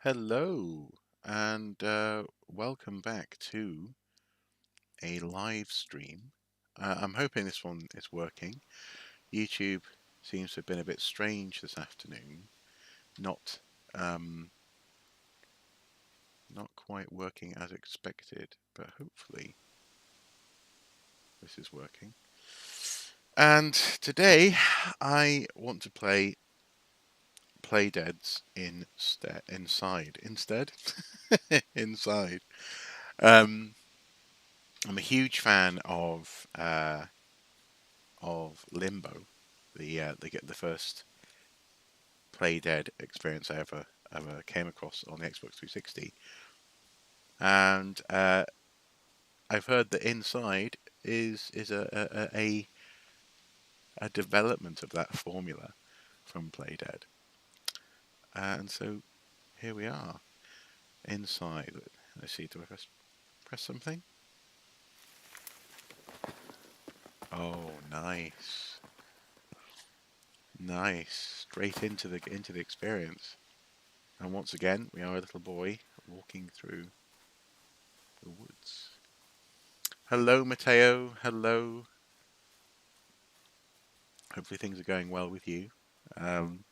Hello, and welcome back to a live stream. I'm hoping this one is working. YouTube seems to have been a bit strange this afternoon, not um, not quite working as expected, but hopefully this is working. And today I want to play Playdead's inside. Um, I'm a huge fan of Limbo, the first Playdead experience I ever came across on the Xbox 360, and I've heard that Inside is a development of that formula from Playdead, and so here we are. Inside. Let's see. Do I press something? Oh, nice, nice. Straight into the experience. And once again, we are a little boy walking through the woods. Hello, Matteo. Hello. Hopefully things are going well with you. Um,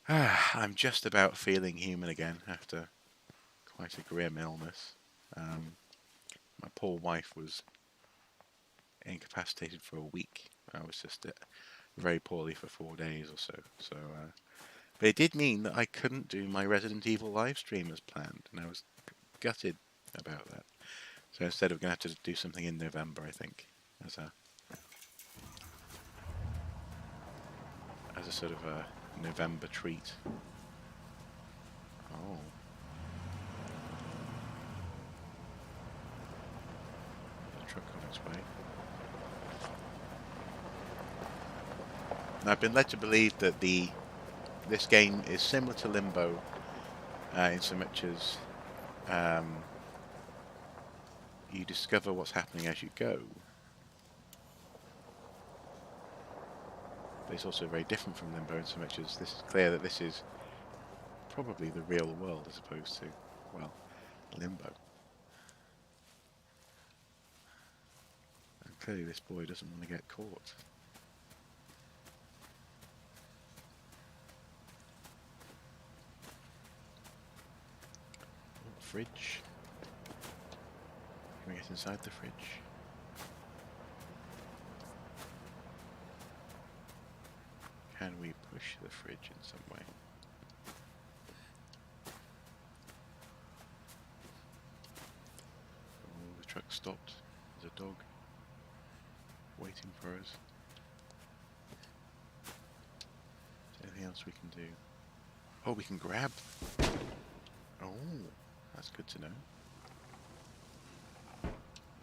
I'm just about feeling human again after quite a grim illness. My poor wife was incapacitated for a week. I was just very poorly for 4 days or so. But it did mean that I couldn't do my Resident Evil live stream as planned, and I was gutted about that. So instead, we're going to have to do something in November, I think, as a sort of a November treat. Oh. The truck on its way. And I've been led to believe that this game is similar to Limbo in so much as you discover what's happening as you go. But it's also very different from Limbo in so much as this is clear that this is probably the real world as opposed to, well, Limbo. And clearly this boy doesn't want to get caught. Oh, fridge. Can we get inside the fridge? Can we push the fridge in some way? Oh, the truck stopped. There's a dog waiting for us. Is there anything else we can do? Oh, we can grab. Oh, that's good to know.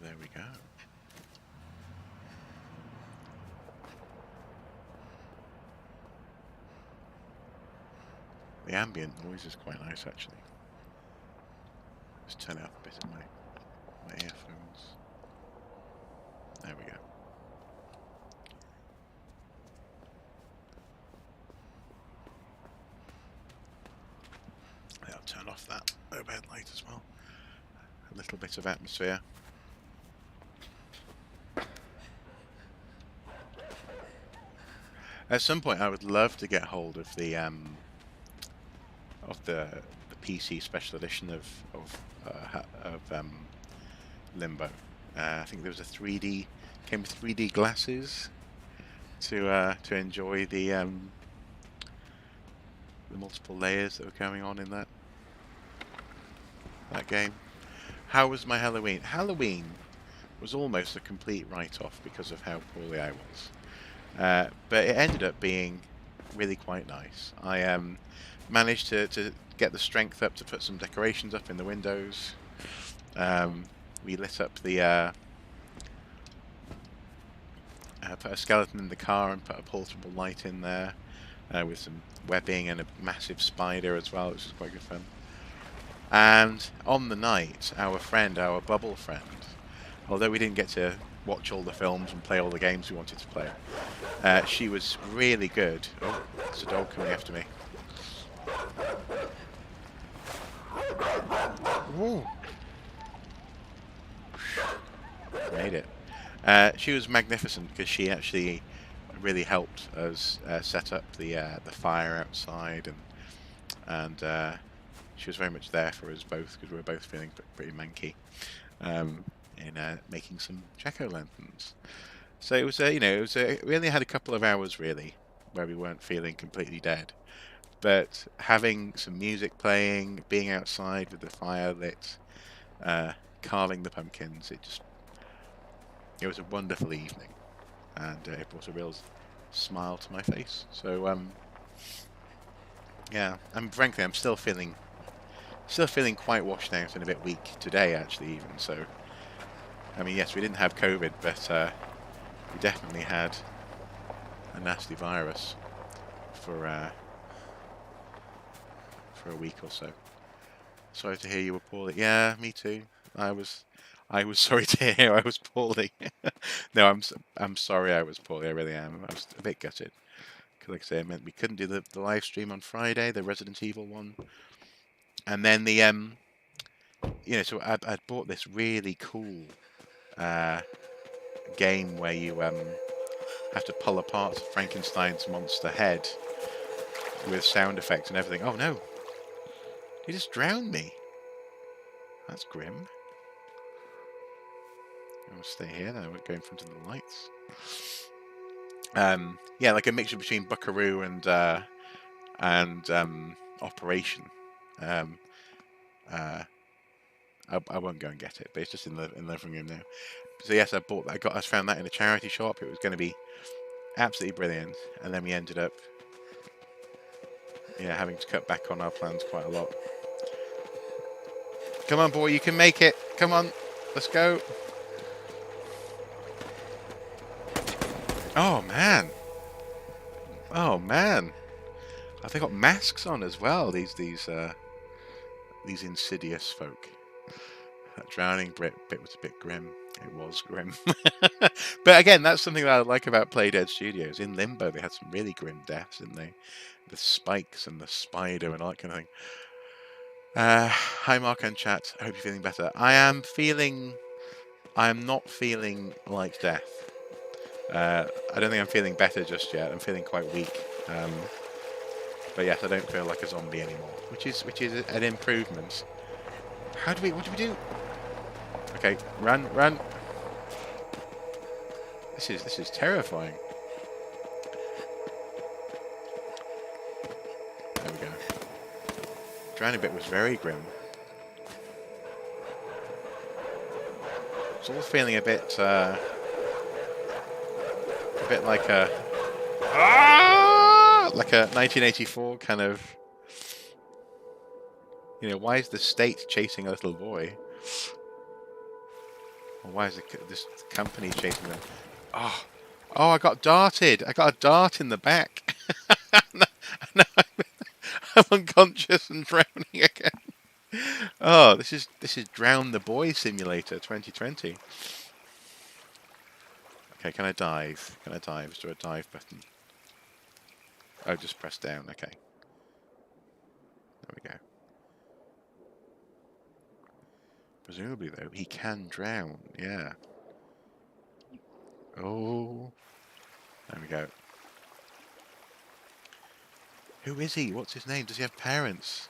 There we go. The ambient noise is quite nice, actually. Just turn up a bit of my earphones. There we go. I'll turn off that overhead light as well. A little bit of atmosphere. At some point, I would love to get hold of the PC special edition of Limbo. I think there was a 3D came with 3D glasses to enjoy the multiple layers that were going on in that game. How was my Halloween? Halloween was almost a complete write-off because of how poorly I was. But it ended up being really quite nice. I managed to get the strength up to put some decorations up in the windows. We lit up the put a skeleton in the car and put a portable light in there with some webbing and a massive spider as well, which was quite good fun. And on the night, our bubble friend, although we didn't get to watch all the films and play all the games we wanted to play, she was really good. Oh, There's a dog coming after me. Woo. Made it. She was magnificent because she actually really helped us set up the fire outside, and she was very much there for us both because we were both feeling pretty manky in making some jack-o'-lanterns. So it was we only had a couple of hours really where we weren't feeling completely dead, but having some music playing, being outside with the fire lit, carving the pumpkins, it was a wonderful evening, and it brought a real smile to my face. So yeah, frankly I'm still feeling quite washed out and a bit weak today actually even. So I mean, yes, we didn't have COVID, but we definitely had a nasty virus for a week or so. Sorry to hear you were poorly. Yeah, me too. I was sorry to hear I was poorly. No, I'm sorry I was poorly. I really am. I was a bit gutted. Because like I say, it meant we couldn't do the live stream on Friday, the Resident Evil one. And then so I'd bought this really cool game where you have to pull apart Frankenstein's monster head with sound effects and everything. Oh no! He just drowned me. That's grim. I'll stay here then. I won't go in front of the lights. Yeah, like a mixture between Buckaroo and Operation. I won't go and get it, but it's just in the living room now. So yes, I found that in a charity shop. It was going to be absolutely brilliant, and then we ended up, having to cut back on our plans quite a lot. Come on, boy, you can make it. Come on, let's go. Oh man. Oh man. Have they got masks on as well? These insidious folk. That drowning bit was a bit grim. It was grim. But again, that's something that I like about Playdead Studios. In Limbo, they had some really grim deaths, didn't they? The spikes and the spider and all that kind of thing. Hi, Mark and chat. I hope you're feeling better. I am not feeling like death. I don't think I'm feeling better just yet. I'm feeling quite weak. But yes, I don't feel like a zombie anymore, which is an improvement. What do we do? Okay, run. This is terrifying. There we go. Drowning bit was very grim. It's all feeling a bit like a 1984 kind of. Why is the state chasing a little boy? Or why is this company chasing them? Oh, I got darted. I got a dart in the back. No, I'm unconscious and drowning again. Oh, this is Drown the Boy Simulator 2020. Okay, can I dive? Is there a dive button? Oh, just press down. Okay. There we go. Presumably, though, he can drown. Yeah. Oh. There we go. Who is he? What's his name? Does he have parents?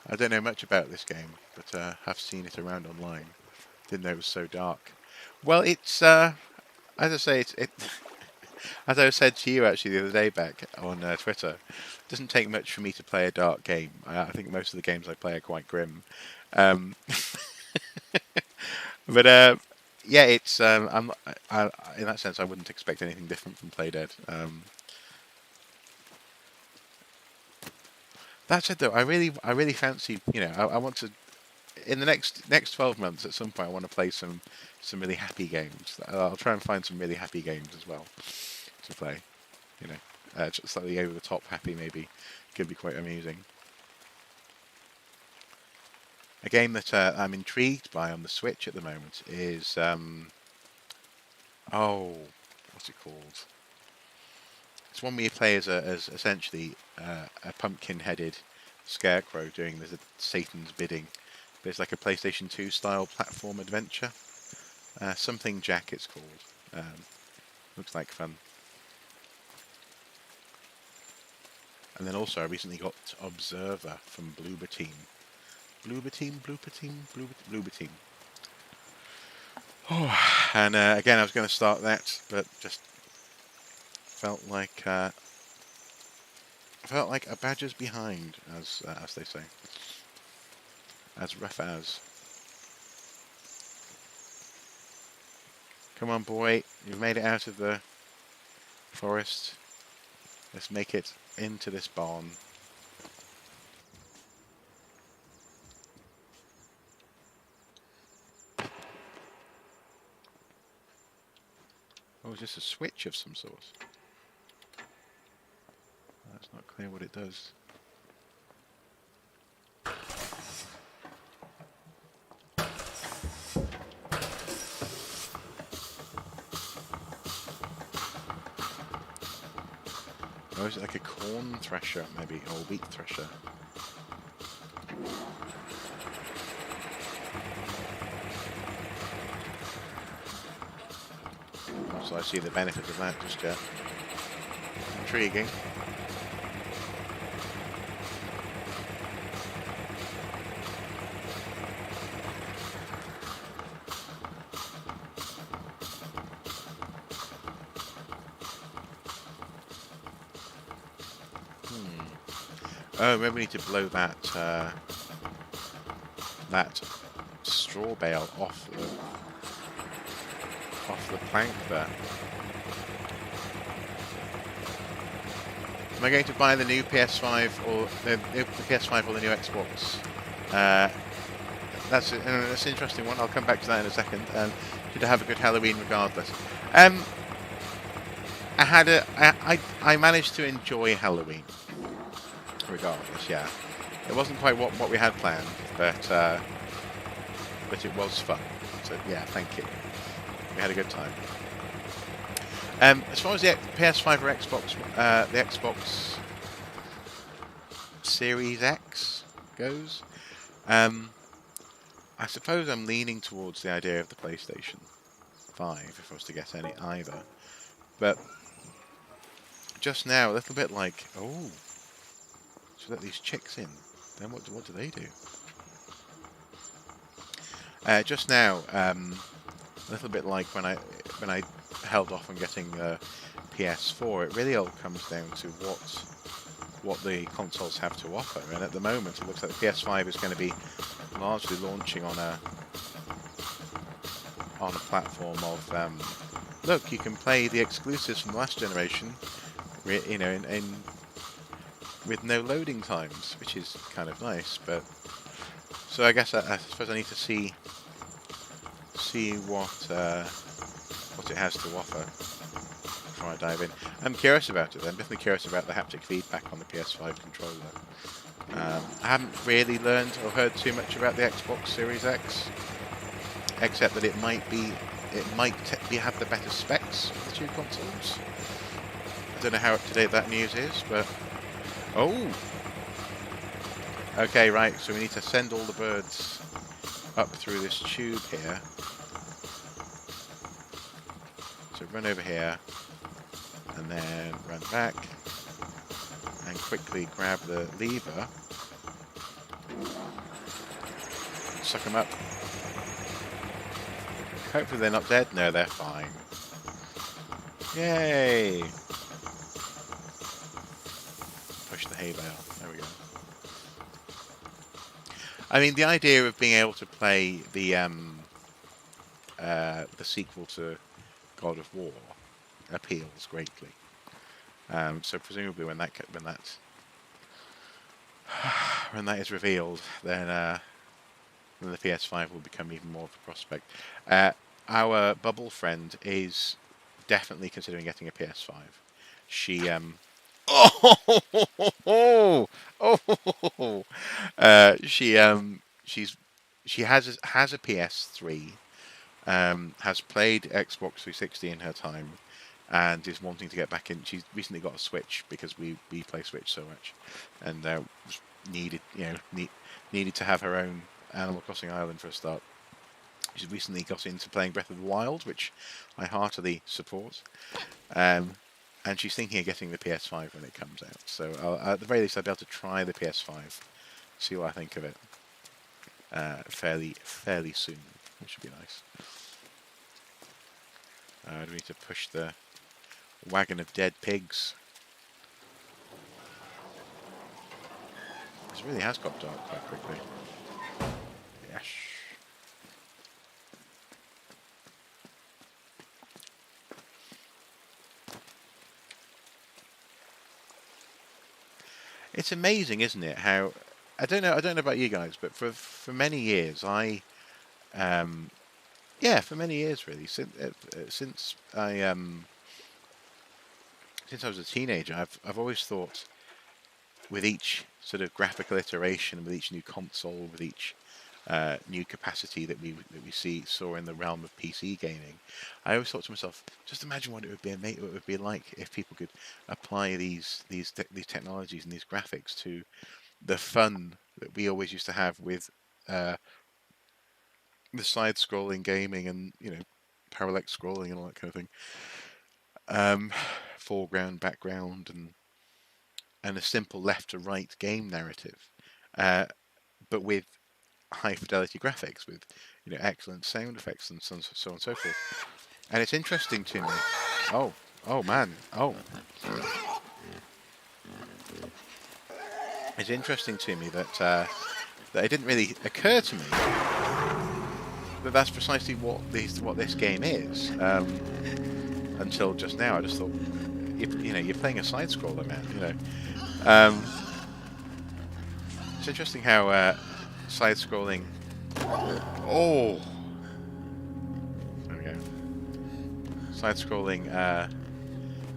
I don't know much about this game, but have seen it around online. Didn't know it was so dark. Well, it's as I say, it as I said to you actually the other day back on Twitter. It doesn't take much for me to play a dark game. I think most of the games I play are quite grim. But yeah, it's in that sense I wouldn't expect anything different from Playdead. That said, though, I really fancy. I want to in the next 12 months at some point. I want to play some really happy games. I'll try and find some really happy games as well to play. Just slightly over the top happy maybe could be quite amusing. A game that I'm intrigued by on the Switch at the moment is what's it called? It's one where you play as essentially a pumpkin-headed scarecrow doing Satan's bidding. But it's like a PlayStation 2 style platform adventure. Something Jack it's called. Looks like fun. And then also I recently got Observer from Bloober Team. Bloober Team. Oh, and again I was going to start that, but just felt like a badger's behind, as they say. As rough as. Come on, boy, you've made it out of the forest. Let's make it into this barn. Oh, is this a switch of some sort? That's not clear what it does. Oh, is it like a corn thresher, maybe, or wheat thresher? So I see the benefit of that just yet. Intriguing. Oh, maybe we need to blow that that straw bale off the plank there. Am I going to buy the new PS5 or the PS5 or the new Xbox? That's an interesting one. I'll come back to that in a second. Should I have a good Halloween regardless? I managed to enjoy Halloween regardless. Yeah, it wasn't quite what we had planned, but it was fun. So yeah, thank you. We had a good time. As far as the PS5 or Xbox, the Xbox Series X goes, I suppose I'm leaning towards the idea of the PlayStation 5 if I was to get any either. But just now, a little bit like, oh, so let these chicks in. Then what do they do? Just now, a little bit like when I held off on getting PS4. It really all comes down to what the consoles have to offer. And at the moment, it looks like the PS5 is going to be largely launching on a platform of look, you can play the exclusives from the last generation, you know, in with no loading times, which is kind of nice. But so I guess I suppose I need to see what it has to offer before I dive in. I'm curious about it. I'm definitely curious about the haptic feedback on the PS5 controller. I haven't really learned or heard too much about the Xbox Series X, except that it might have the better specs of the two consoles. I don't know how up to date that news is, but oh, okay, right. So we need to send all the birds up through this tube here. So run over here, and then run back, and quickly grab the lever. Suck them up. Hopefully they're not dead. No, they're fine. Yay! Push the hay bale. There we go. I mean, the idea of being able to play the sequel to God of War appeals greatly. So presumably when that is revealed, then the PS5 will become even more of a prospect. Our bubble friend is definitely considering getting a PS5. She she has a PS3, has played Xbox 360 in her time, and is wanting to get back in. She's recently got a Switch because we play Switch so much, and needed needed to have her own Animal Crossing island for a start. She's recently got into playing Breath of the Wild, which I heartily support. And she's thinking of getting the PS5 when it comes out. So at the very least, I'll be able to try the PS5, see what I think of it fairly soon, which would be nice. Do we need to push the wagon of dead pigs? This really has got dark quite quickly. Yes. It's amazing, isn't it? How I don't know about you guys, but for many years for many years really since I was a teenager, I've always thought with each sort of graphical iteration, with each new console, with each new capacity that we saw in the realm of PC gaming, I always thought to myself, just imagine what it would be like if people could apply these technologies and these graphics to the fun that we always used to have with the side-scrolling gaming and parallax scrolling and all that kind of thing, foreground, background, and a simple left to right game narrative, but with high fidelity graphics, with excellent sound effects and so on and so forth. And it's interesting to me. Oh man! Oh, it's interesting to me that it didn't really occur to me that that's precisely what this game is. Until just now, I just thought, you're playing a side scroller, man. It's interesting how side scrolling. Oh, there we go. Side scrolling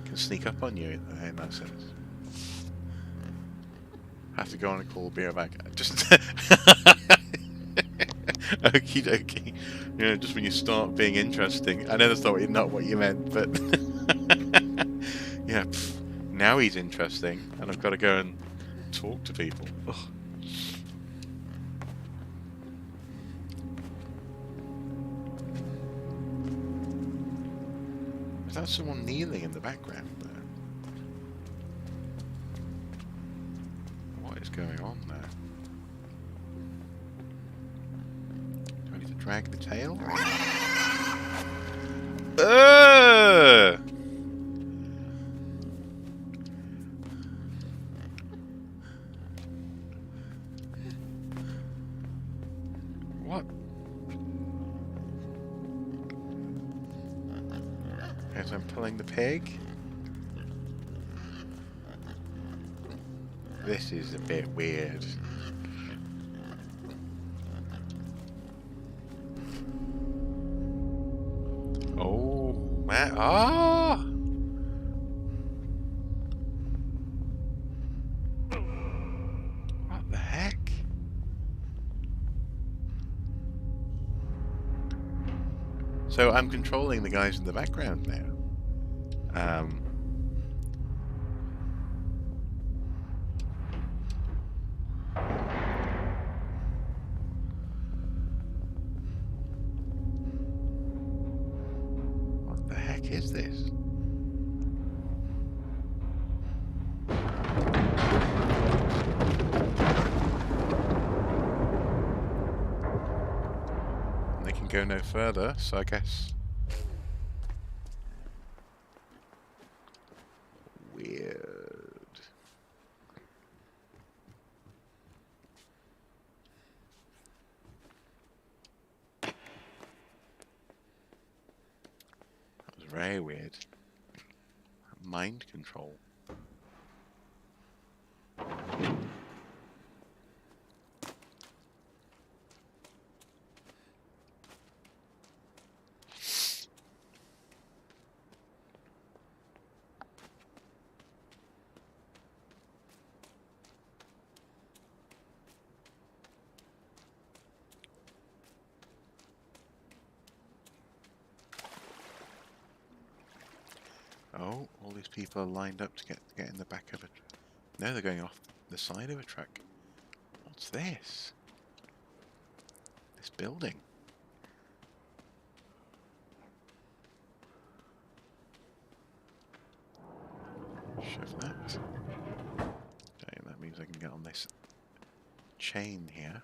can sneak up on you in that sense. Have to go on and call beer back. Just okie dokie. Just when you start being interesting. I know that's not what you meant, but yeah. Now he's interesting, and I've got to go and talk to people. Ugh. Is that someone kneeling in the background there? What is going on there? Do I need to drag the tail? What? As I'm pulling the pig? This is a bit weird. Oh, man. Ah! What the heck? So I'm controlling the guys in the background now. What the heck is this? They can go no further, so I guess. Weird. That was very weird. Mind control. people are lined up to get in the back of it. No, they're going off the side of a truck. What's this? This building. Shove that. Okay, that means I can get on this chain here.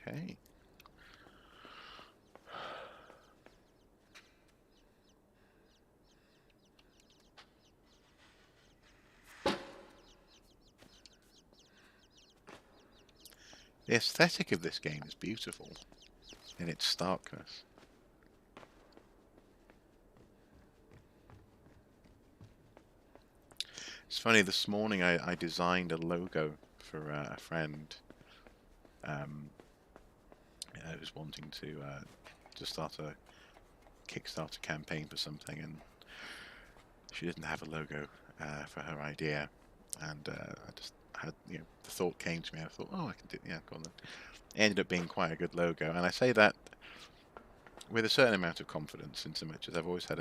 Okay. The aesthetic of this game is beautiful in its starkness. It's funny, this morning I designed a logo for a friend who was wanting to start a Kickstarter campaign for something, and she didn't have a logo for her idea, and I just had, the thought came to me. I thought, oh, I can do, yeah, go on then. It ended up being quite a good logo, and I say that with a certain amount of confidence, in so much as I've always had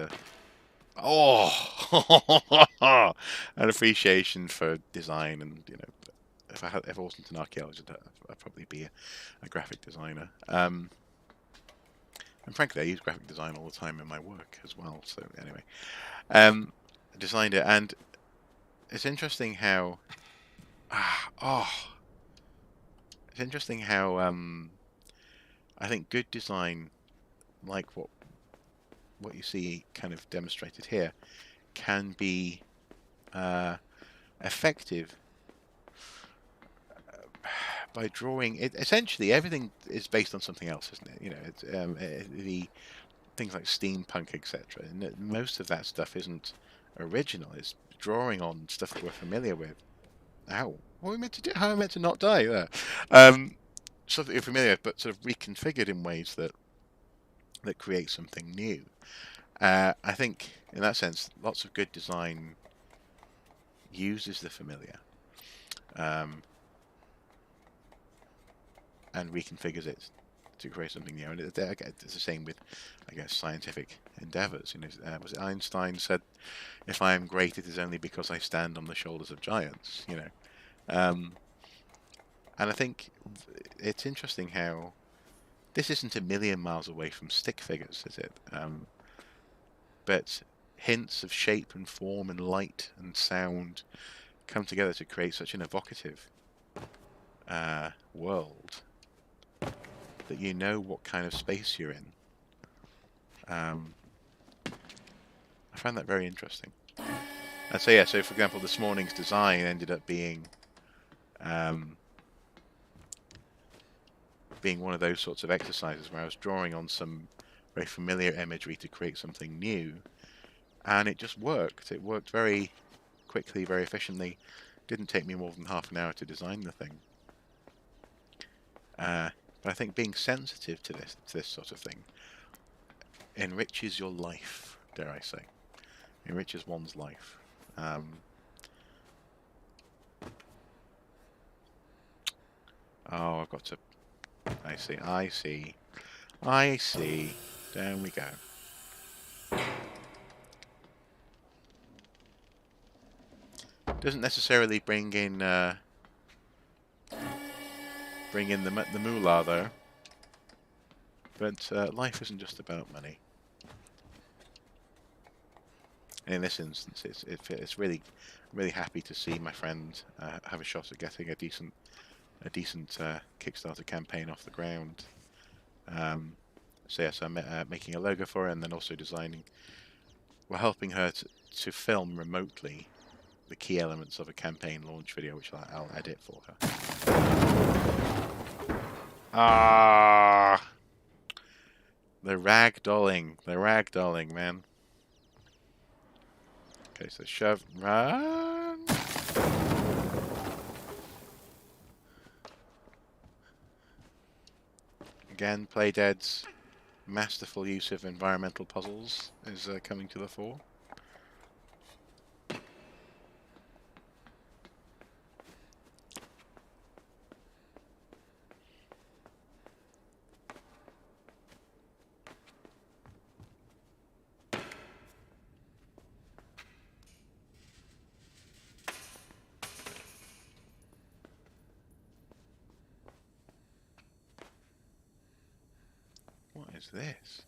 an appreciation for design, and if I wasn't an archaeologist, I'd probably be a graphic designer. And frankly, I use graphic design all the time in my work as well. So anyway, I designed it, and it's interesting how it's interesting how I think good design, like what you see kind of demonstrated here, can be effective by drawing it. Essentially, everything is based on something else, isn't it? It's the things like steampunk, etc. And most of that stuff isn't original. It's drawing on stuff that we're familiar with. Ow! What are we meant to do? How am I meant to not die there? Stuff that you're familiar with, but sort of reconfigured in ways that create something new. I think, in that sense, lots of good design uses the familiar and reconfigures it to create something new. And it's the same with, I guess, scientific endeavors. Was it Einstein said, "If I am great, it is only because I stand on the shoulders of giants." And I think it's interesting how this isn't a million miles away from stick figures, is it? But hints of shape and form and light and sound come together to create such an evocative world that you know what kind of space you're in. I found that very interesting. And so, yeah, so for example, this morning's design ended up being one of those sorts of exercises where I was drawing on some very familiar imagery to create something new, and it just worked. It worked very quickly, very efficiently. Didn't take me more than half an hour to design the thing. But I think being sensitive to this sort of thing enriches your life, dare I say. Enriches one's life. Oh, I've got to... I see. Down we go. Doesn't necessarily bring in the moolah, though. But life isn't just about money. And in this instance, it's really happy to see my friend have a shot at getting a decent Kickstarter campaign off the ground. So yes, I'm making a logo for her, and then also designing. We're helping her to film remotely the key elements of a campaign launch video, which I'll edit for her. The ragdolling, man. Okay, so shove, run. Again, Playdead's masterful use of environmental puzzles is coming to the fore. is this?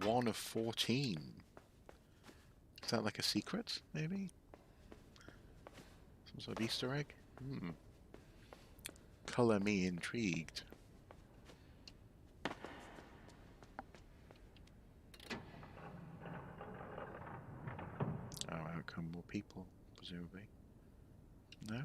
1 of 14. Is that like a secret, maybe? Some sort of Easter egg? Hmm. Colour me intrigued. Oh, out come more people, presumably. No?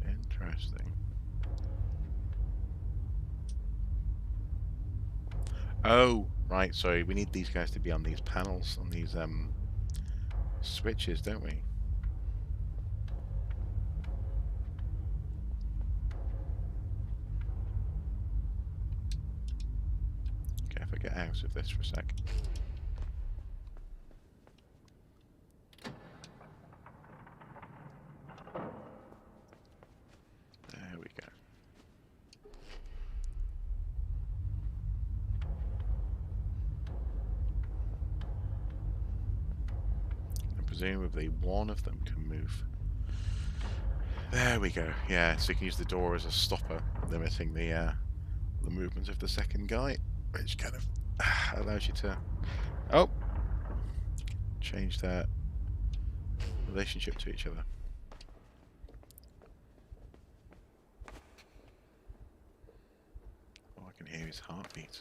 Interesting. Oh, right, sorry, we need these guys to be on these panels, on these switches, don't we? Okay, if I get out of this for a sec. There we go. And presumably one of them can move. There we go. Yeah, so you can use the door as a stopper, limiting the movement of the second guy, which kind of allows you to change their relationship to each other. Oh, I can hear his heartbeat.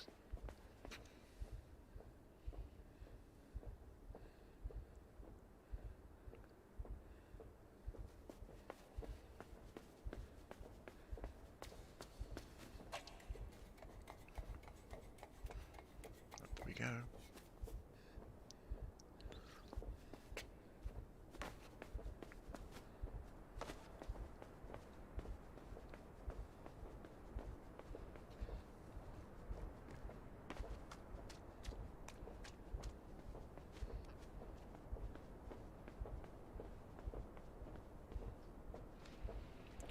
Up we go.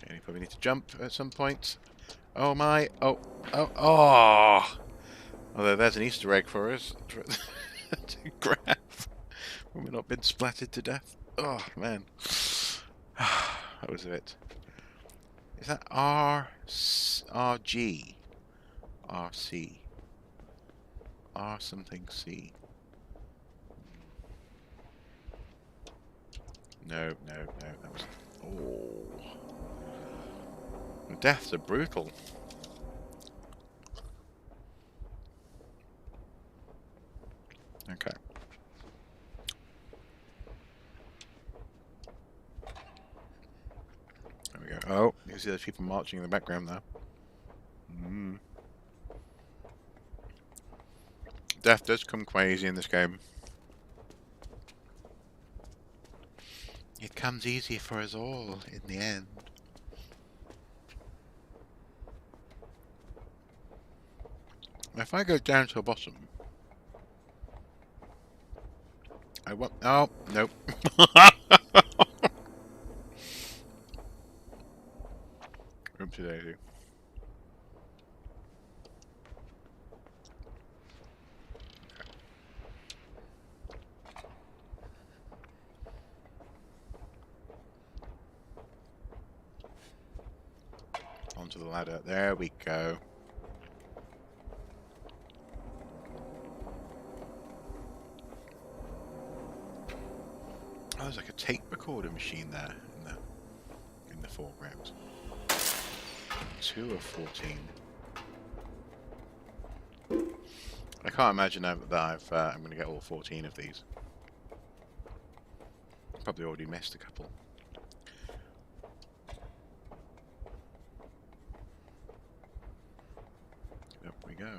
Okay, you probably need to jump at some point. Oh my! Oh! Although there's an Easter egg for us to grab when we're not been splattered to death. Oh man, that was it. Is that RG? RC? R something C? No, that was... Oh. The deaths are brutal. Okay. There we go. Oh, you can see those people marching in the background now. Death does come quite easy in this game. It comes easy for us all in the end. If I go down to the bottom, I won't. Oh, nope. Oopsie daisy. Onto the ladder. There we go. Oh, there's like a tape recorder machine there in the foreground. 2 of 14. I can't imagine that I'm going to get all 14 of these. Probably already missed a couple. Up we go.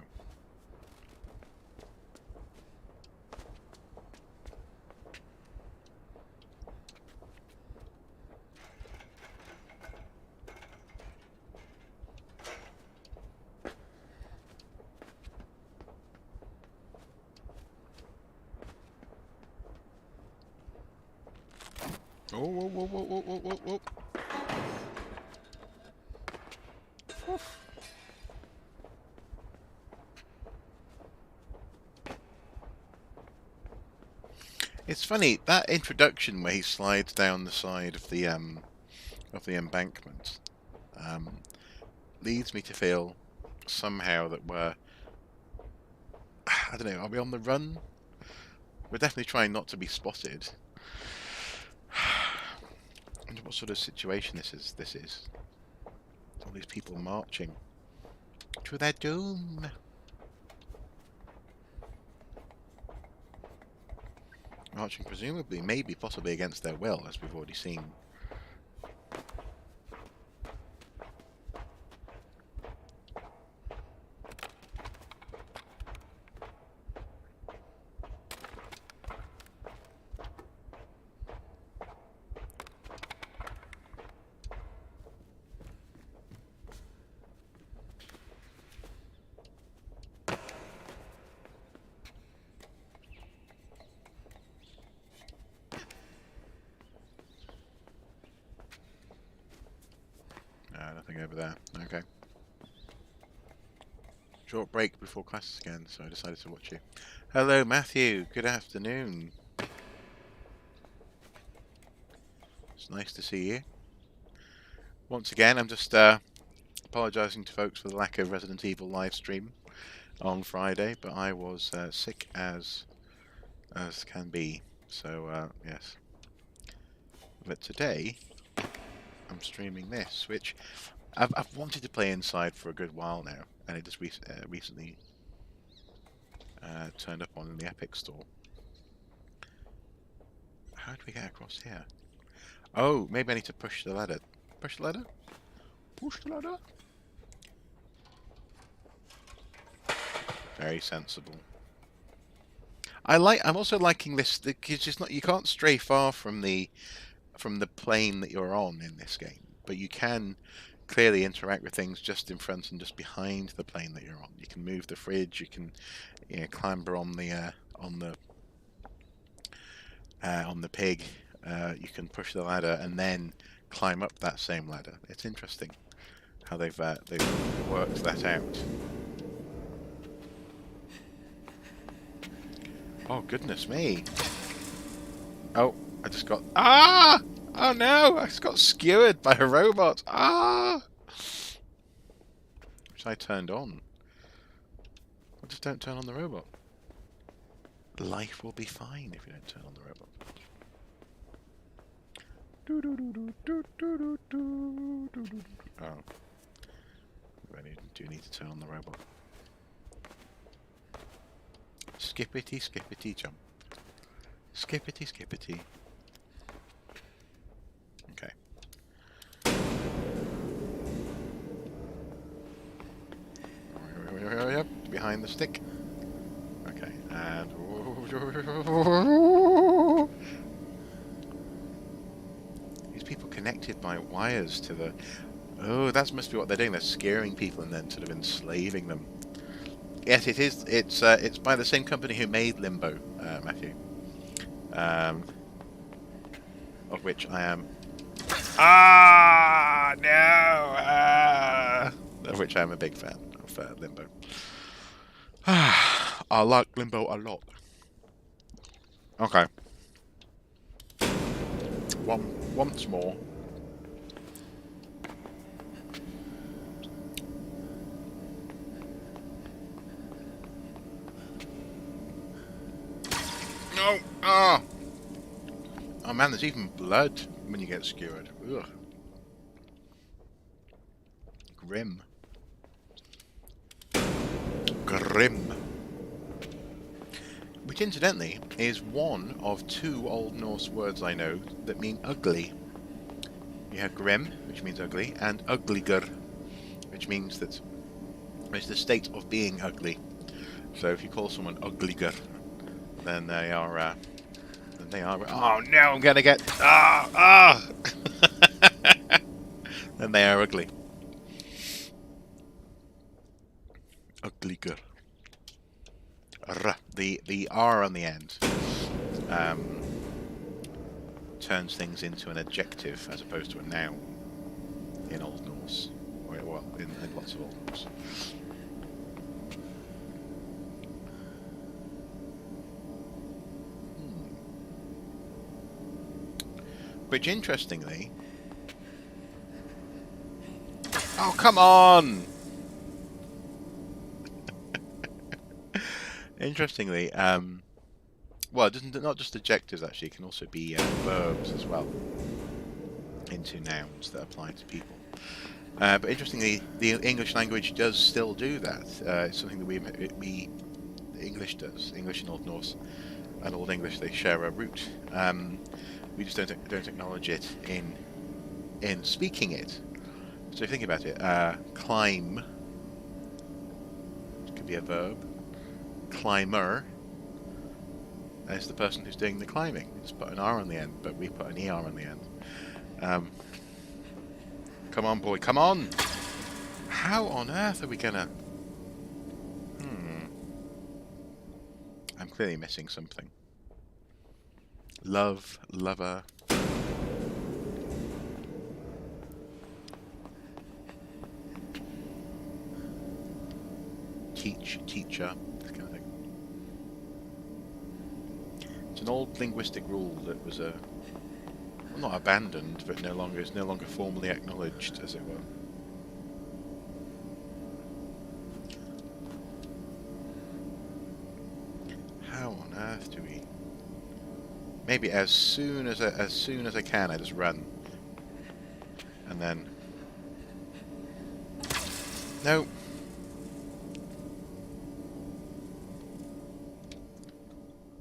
Oh, whoa, whoa, whoa, whoa, whoa, whoa, whoa. Oof. It's funny, that introduction where he slides down the side of the embankment leads me to feel somehow that we're, I don't know, are we on the run? We're definitely trying not to be spotted. I wonder what sort of situation this is. All these people marching to their doom. Marching presumably, maybe, possibly against their will, as we've already seen. Nothing over there. Okay. Short break before classes again, so I decided to watch you. Hello, Matthew. Good afternoon. It's nice to see you. Once again, I'm just apologising to folks for the lack of Resident Evil live stream on Friday, but I was sick as can be. So yes. But today, I'm streaming this, which I've wanted to play inside for a good while now, and it just recently turned up on the Epic Store. How do we get across here? Oh, maybe I need to push the ladder. Push the ladder? Push the ladder? Very sensible. I'm also liking this. It's just not. You can't stray far from the plane that you're on in this game, but you can clearly interact with things just in front and just behind the plane that you're on. You can move the fridge. You can, clamber on the pig. You can push the ladder and then climb up that same ladder. It's interesting how they've worked that out. Oh goodness me! Oh, I just got Oh no! I just got skewered by a robot. Which I turned on. I just don't turn on the robot. Life will be fine if you don't turn on the robot. Oh. I do need to turn on the robot. Skippity, skippity, jump. Skippity, skippity. Okay. Hurry up, behind the stick. Okay, and... These people connected by wires to the... Oh, that must be what they're doing. They're scaring people and then sort of enslaving them. Yes, it is. It's by the same company who made Limbo, Matthew. Of which I am... No! Of which I am a big fan of Limbo. I like Limbo a lot. Okay. Once more. No! Oh man, there's even blood when you get skewered. Ugh. Grim. Grim. Which, incidentally, is one of two Old Norse words I know that mean ugly. You have grim, which means ugly, and ugliger, which means that it's the state of being ugly. So if you call someone ugliger, then they are... Oh no, I'm gonna get... Then they are ugly. Ugliger. The R on the end turns things into an adjective as opposed to a noun in Old Norse, or well, in lots of Old Norse. Which, interestingly... Oh, come on! Interestingly, well, it doesn't, not just adjectives, actually. It can also be verbs as well, into nouns that apply to people. But interestingly, the English language does still do that. It's something that we English does. English and Old Norse and Old English, they share a root. We just don't acknowledge it in speaking it. So if you think about it, climb could be a verb. Climber is the person who's doing the climbing. Just put an R on the end, but we put an ER on the end. Come on, boy, come on! How on earth are we gonna... I'm clearly missing something. Love, lover. Teach, teacher, this kind of thing. It's an old linguistic rule that was well, not abandoned, but is no longer formally acknowledged, as it were. How on earth do we? Maybe as soon as I can, I just run, and then no.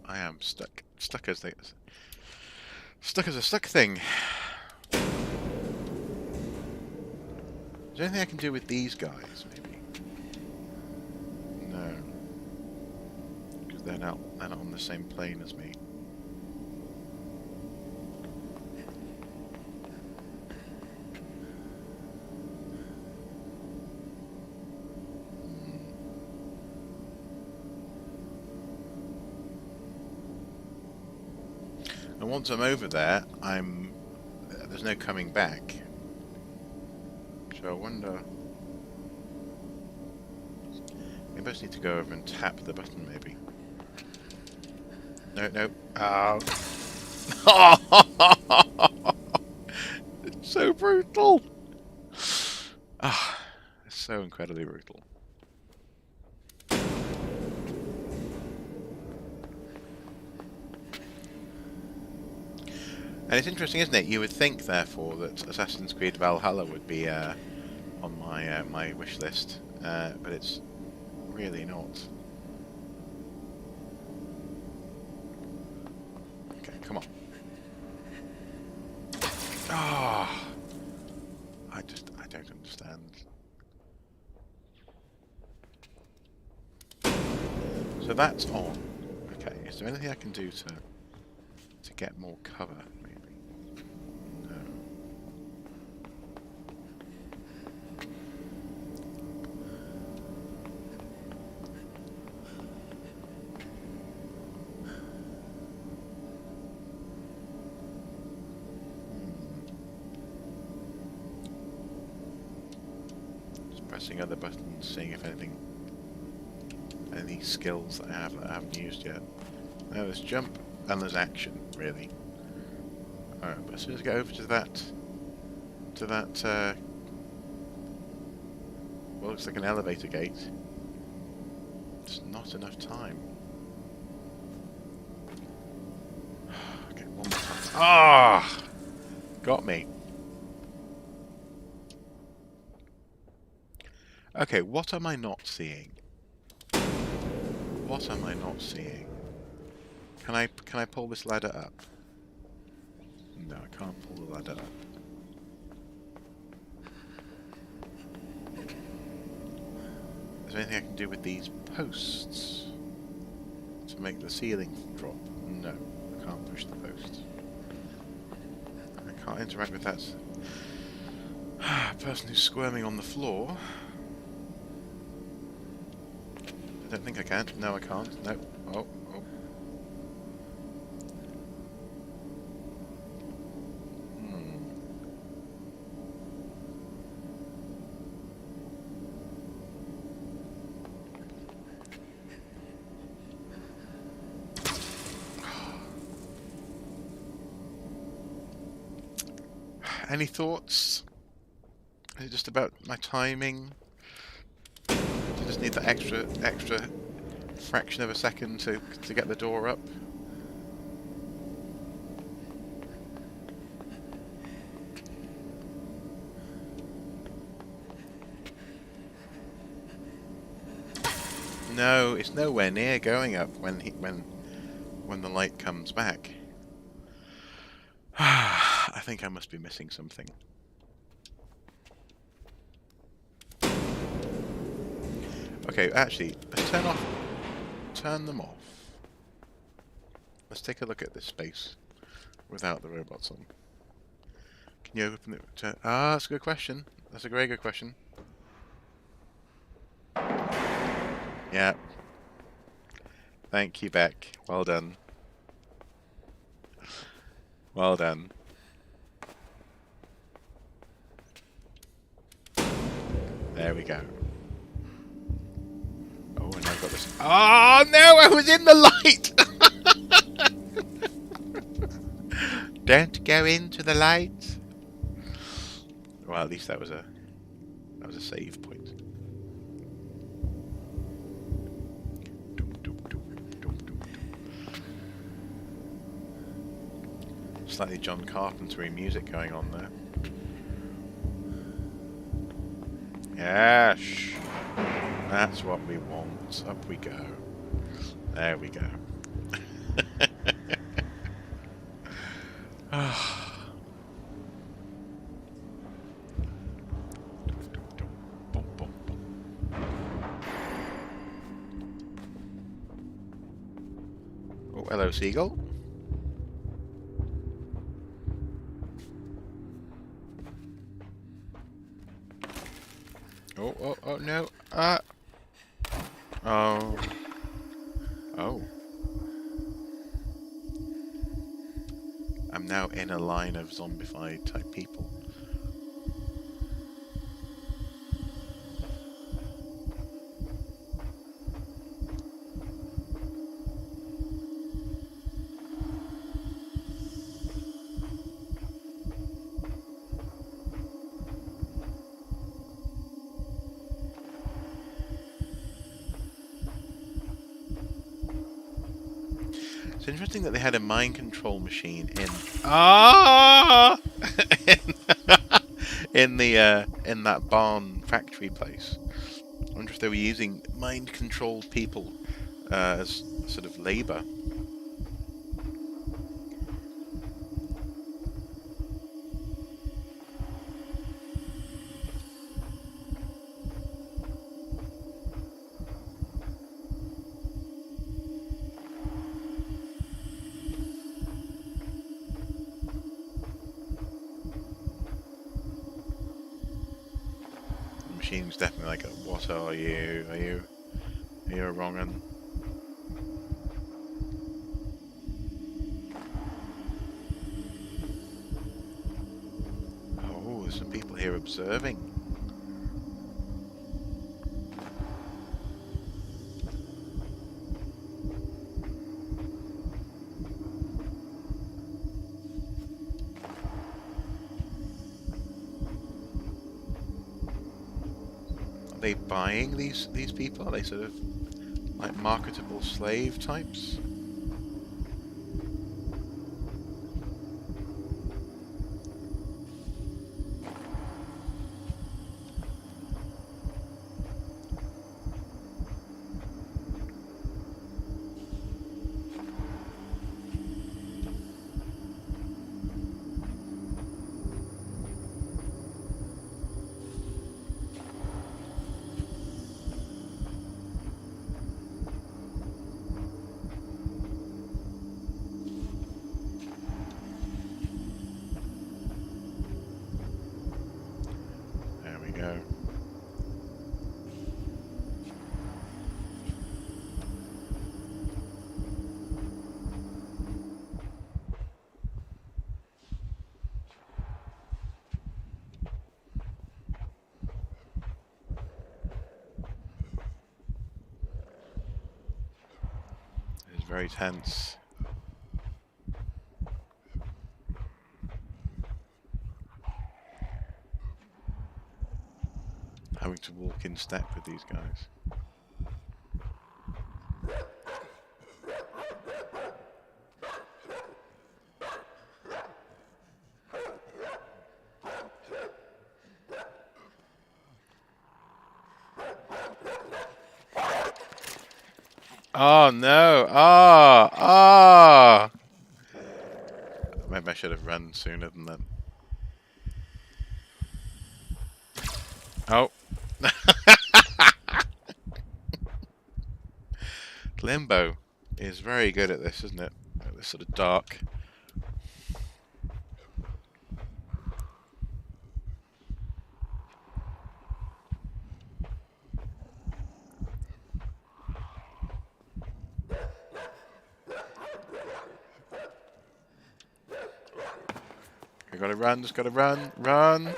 I am stuck. Stuck as a stuck thing. Is there anything I can do with these guys? Maybe. No, because they're not on the same plane as me. And once I'm over there, there's no coming back. So I wonder... Maybe I just need to go over and tap the button, maybe. No. Oh. It's so brutal! Ah, it's so incredibly brutal. And it's interesting, isn't it? You would think, therefore, that Assassin's Creed Valhalla would be on my my wish list, but it's really not. Okay, come on. Ah, I don't understand. So that's on. Okay, is there anything I can do to get more cover? Pressing other buttons, seeing if any skills that I haven't used yet. No, there's jump and there's action, really. Alright, but as soon as I get over to that well, looks like an elevator gate. It's not enough time. Okay, one more time. Ah! Got me. Okay, what am I not seeing? What am I not seeing? Can I pull this ladder up? No, I can't pull the ladder up. Is there anything I can do with these posts to make the ceiling drop? No, I can't push the posts. I can't interact with that person who's squirming on the floor. I don't think I can. No, I can't. No. Oh. Any thoughts? Is it just about my timing? Do you just need that extra fraction of a second to get the door up? No, it's nowhere near going up when the light comes back. I think I must be missing something. Okay, actually, let's turn them off. Let's take a look at this space without the robots on. Can you open it? That's a good question. That's a very good question. Yeah. Thank you, Beck. Well done. Well done. There we go. Oh, and I've got this. Oh no! I was in the light. Don't go into the light. Well, at least that was a save point. Slightly John Carpenter-y music going on there. Yes, that's what we want. Up we go. There we go. Oh, hello, seagull. Oh, no. Oh. Oh. I'm now in a line of zombified type people. It's interesting that they had a mind control machine in in that barn factory place. I wonder if they were using mind controlled people as sort of labor. Machine's definitely like, what are you? Are you a wrong un? Oh, there's some people here observing. Are they buying these people? Are they sort of like marketable slave types? Go. It's very tense. to walk in step with these guys. Oh no! Ah! Maybe I should have run sooner than that. Oh. Limbo is very good at this, isn't it? At this sort of dark. We gotta run, just gotta run, run!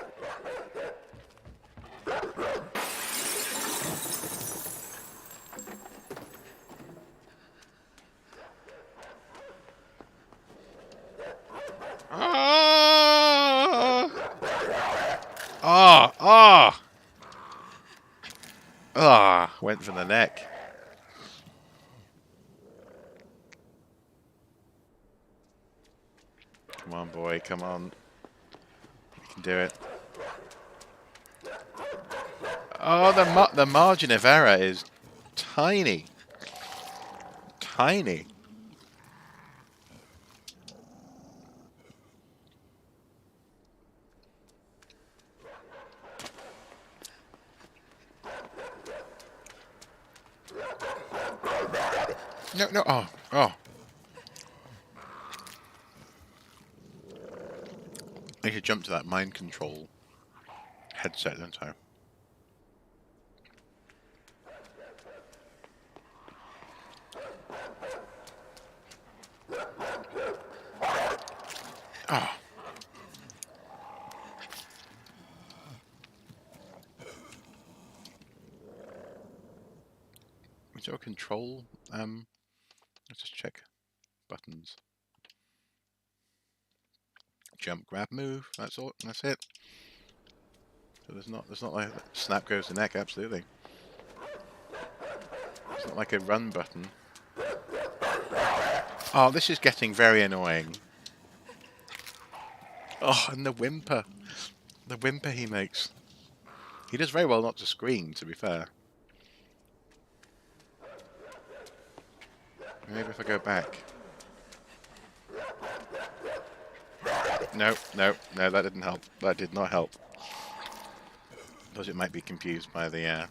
Ah! Ah! Ah! Ah! Went for the neck. Come on, boy, come on. You can do it. Oh, the margin of error is tiny. Tiny. No, no, oh, oh. I should jump to that mind control headset, don't I? Oh. Is there a control? Let's just check buttons. Jump, grab, move. That's all. That's it. So there's not like snap goes the neck. Absolutely. It's not like a run button. Oh, this is getting very annoying. Oh, and the whimper. The whimper he makes. He does very well not to scream, to be fair. Maybe if I go back. No, no, no, that didn't help. That did not help. Because it might be confused by the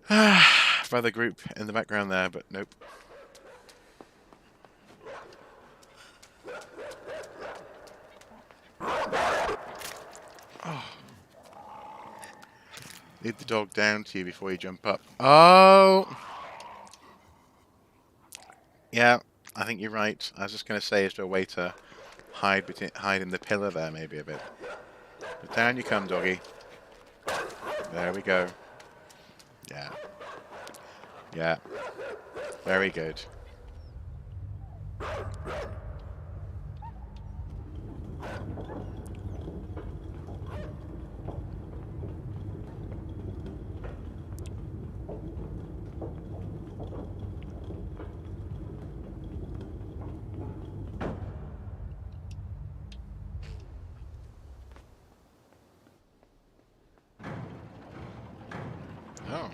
by the group in the background there, but nope. Oh. Lead the dog down to you before you jump up. Oh! Yeah, I think you're right. I was just going to say, is there a way to hide in the pillar there maybe a bit? But down you come, doggy. There we go. Yeah. Yeah. Very good. Oh.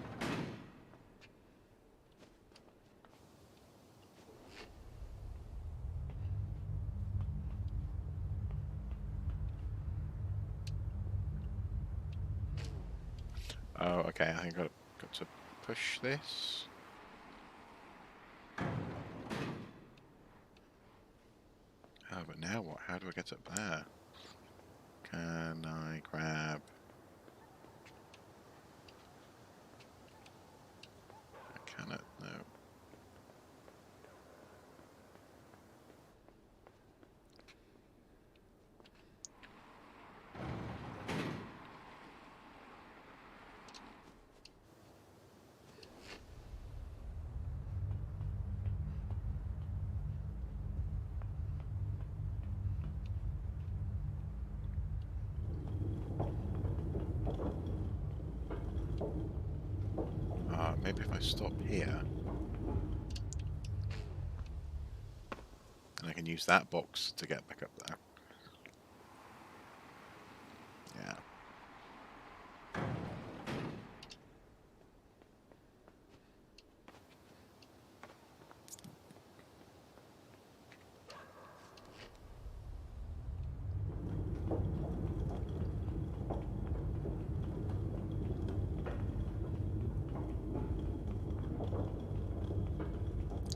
Oh, okay. I think I've got to push this. Oh, but now what? How do I get up there? Can I grab... I cannot, no. maybe if I stop here, and I can use that box to get back up there. Yeah.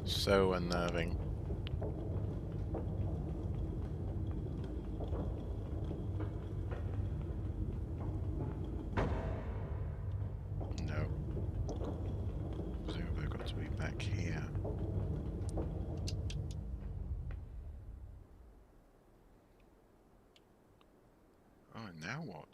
So unnerving. No. So I've got to be back here. Oh, and now what?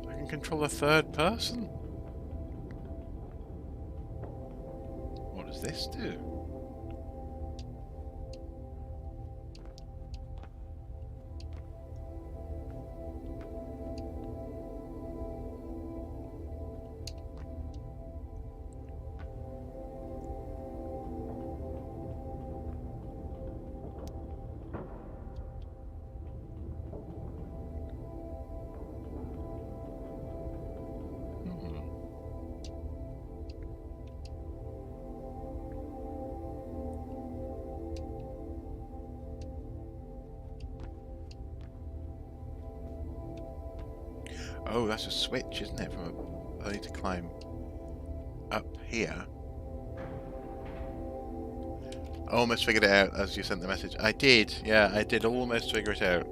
I can control a third person? What does this do? Oh, that's a switch, isn't it? I need to climb up here. I almost figured it out as you sent the message. I did, yeah, I did almost figure it out.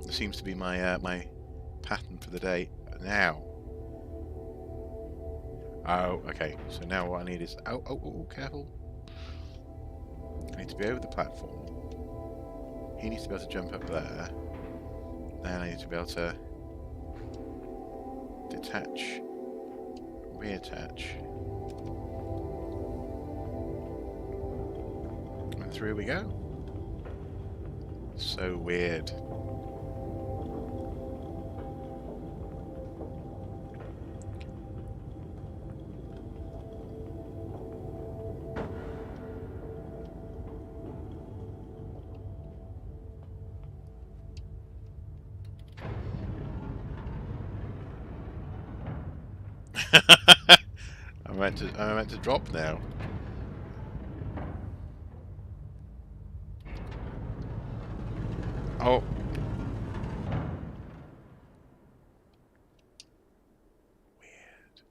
It seems to be my my pattern for the day. Now. Oh, okay. So now what I need is oh, careful. I need to be over the platform. He needs to be able to jump up there. Then I need to be able to detach, reattach, and through we go. So weird. I'm meant to drop now. Oh. Weird.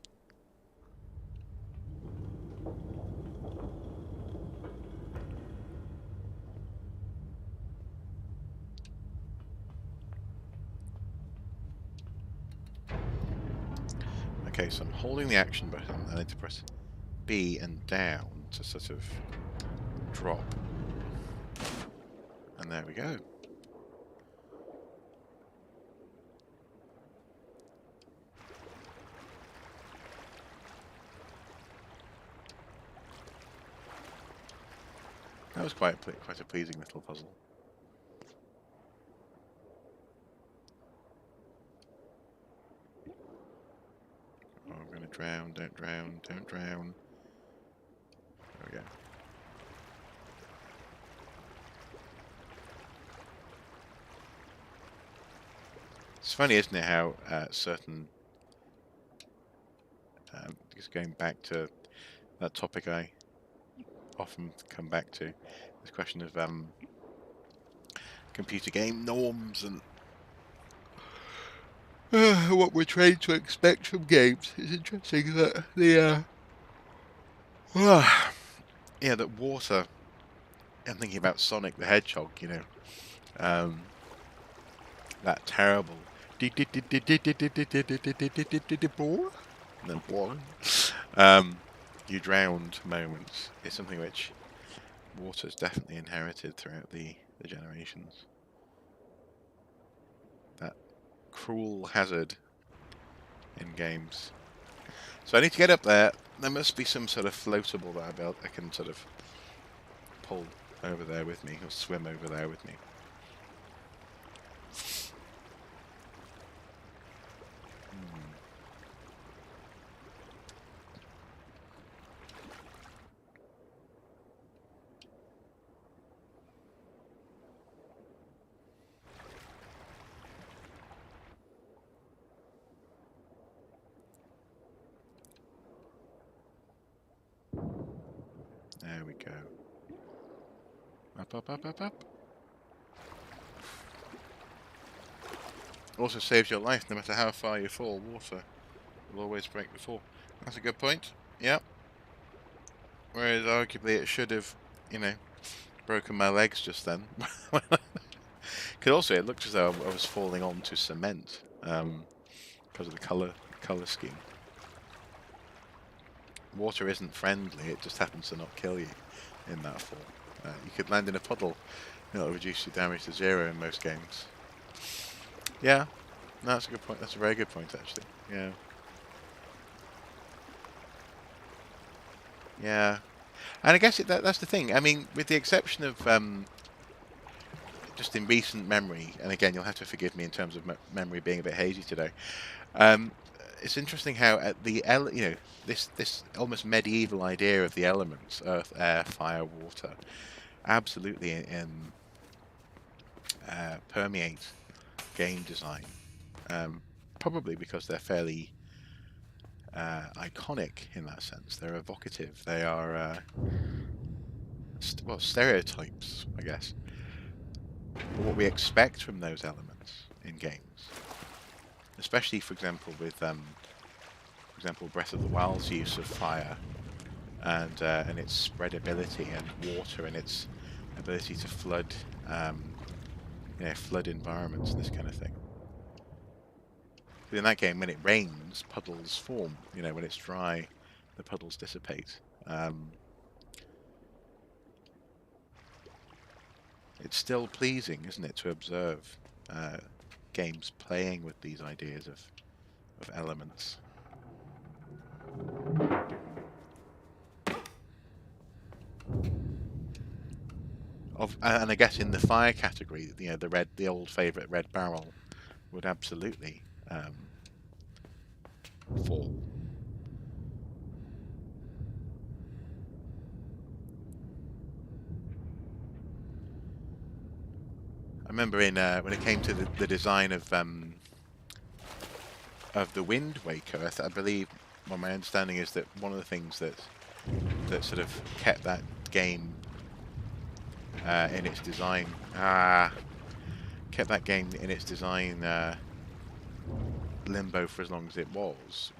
Okay, so I'm holding the action button. I need to press B and down to sort of drop. And there we go. That was quite a pleasing little puzzle. Oh, I'm going to drown, don't drown, don't drown. There we go. It's funny, isn't it, how certain... just going back to that topic I often come back to, this question of computer game norms and what we're trained to expect from games. It's interesting that the yeah, that water I'm thinking about Sonic the Hedgehog, you know, that terrible you drowned moments is something which water's definitely inherited throughout the generations. That cruel hazard in games. So I need to get up there. There must be some sort of floatable that I can sort of pull over there with me, or swim over there with me. There we go. Up, up, up, up, up. Also saves your life no matter how far you fall. Water will always break the fall. That's a good point. Yep. Whereas arguably it should have, you know, broken my legs just then. Because also it looked as though I was falling onto cement because of the colour scheme. Water isn't friendly, it just happens to not kill you in that fall. You could land in a puddle, it'll reduce your damage to 0 in most games. Yeah, no, that's a good point. That's a very good point, actually. Yeah. Yeah. And I guess that's the thing. I mean, with the exception of just in recent memory, and again, you'll have to forgive me in terms of memory being a bit hazy today. It's interesting how at the this almost medieval idea of the elements, earth, air, fire, water, absolutely permeate game design. Probably because they're fairly iconic in that sense. They're evocative. They are well, stereotypes, I guess. What we expect from those elements in games, especially, for example, with Breath of the Wild's use of fire and its spreadability, and water and its ability to flood, flood environments, this kind of thing. But in that game, when it rains, puddles form. You know, when it's dry, the puddles dissipate. It's still pleasing, isn't it, to observe games playing with these ideas of elements. And I guess in the fire category, you know, the old favourite red barrel would absolutely fall. I remember when it came to the design of the Wind Waker, I believe, well, my understanding is that one of the things that sort of kept that game in its design, limbo for as long as it was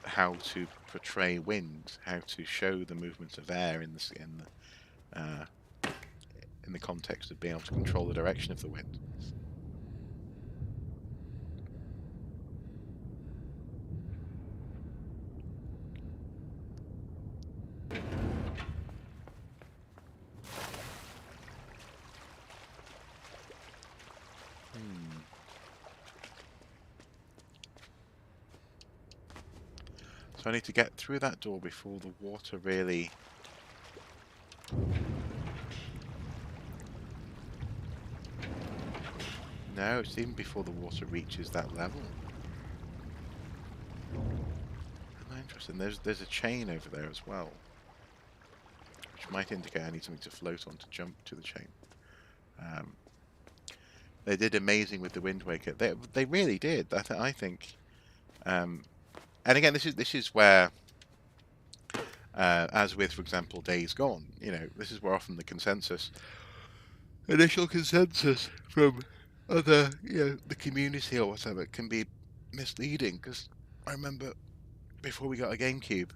how to portray wind, how to show the movements of air in the context of being able to control the direction of the wind. So I need to get through that door before the water really... No, it's even before the water reaches that level. Interesting. There's a chain over there as well, which might indicate I need something to float on to jump to the chain. They did amazing with the Wind Waker. They really did. I think. And again, this is where, as with, for example, Days Gone, you know, this is where often the initial consensus from other, you know, the community or whatever, can be misleading. Because I remember before we got a GameCube,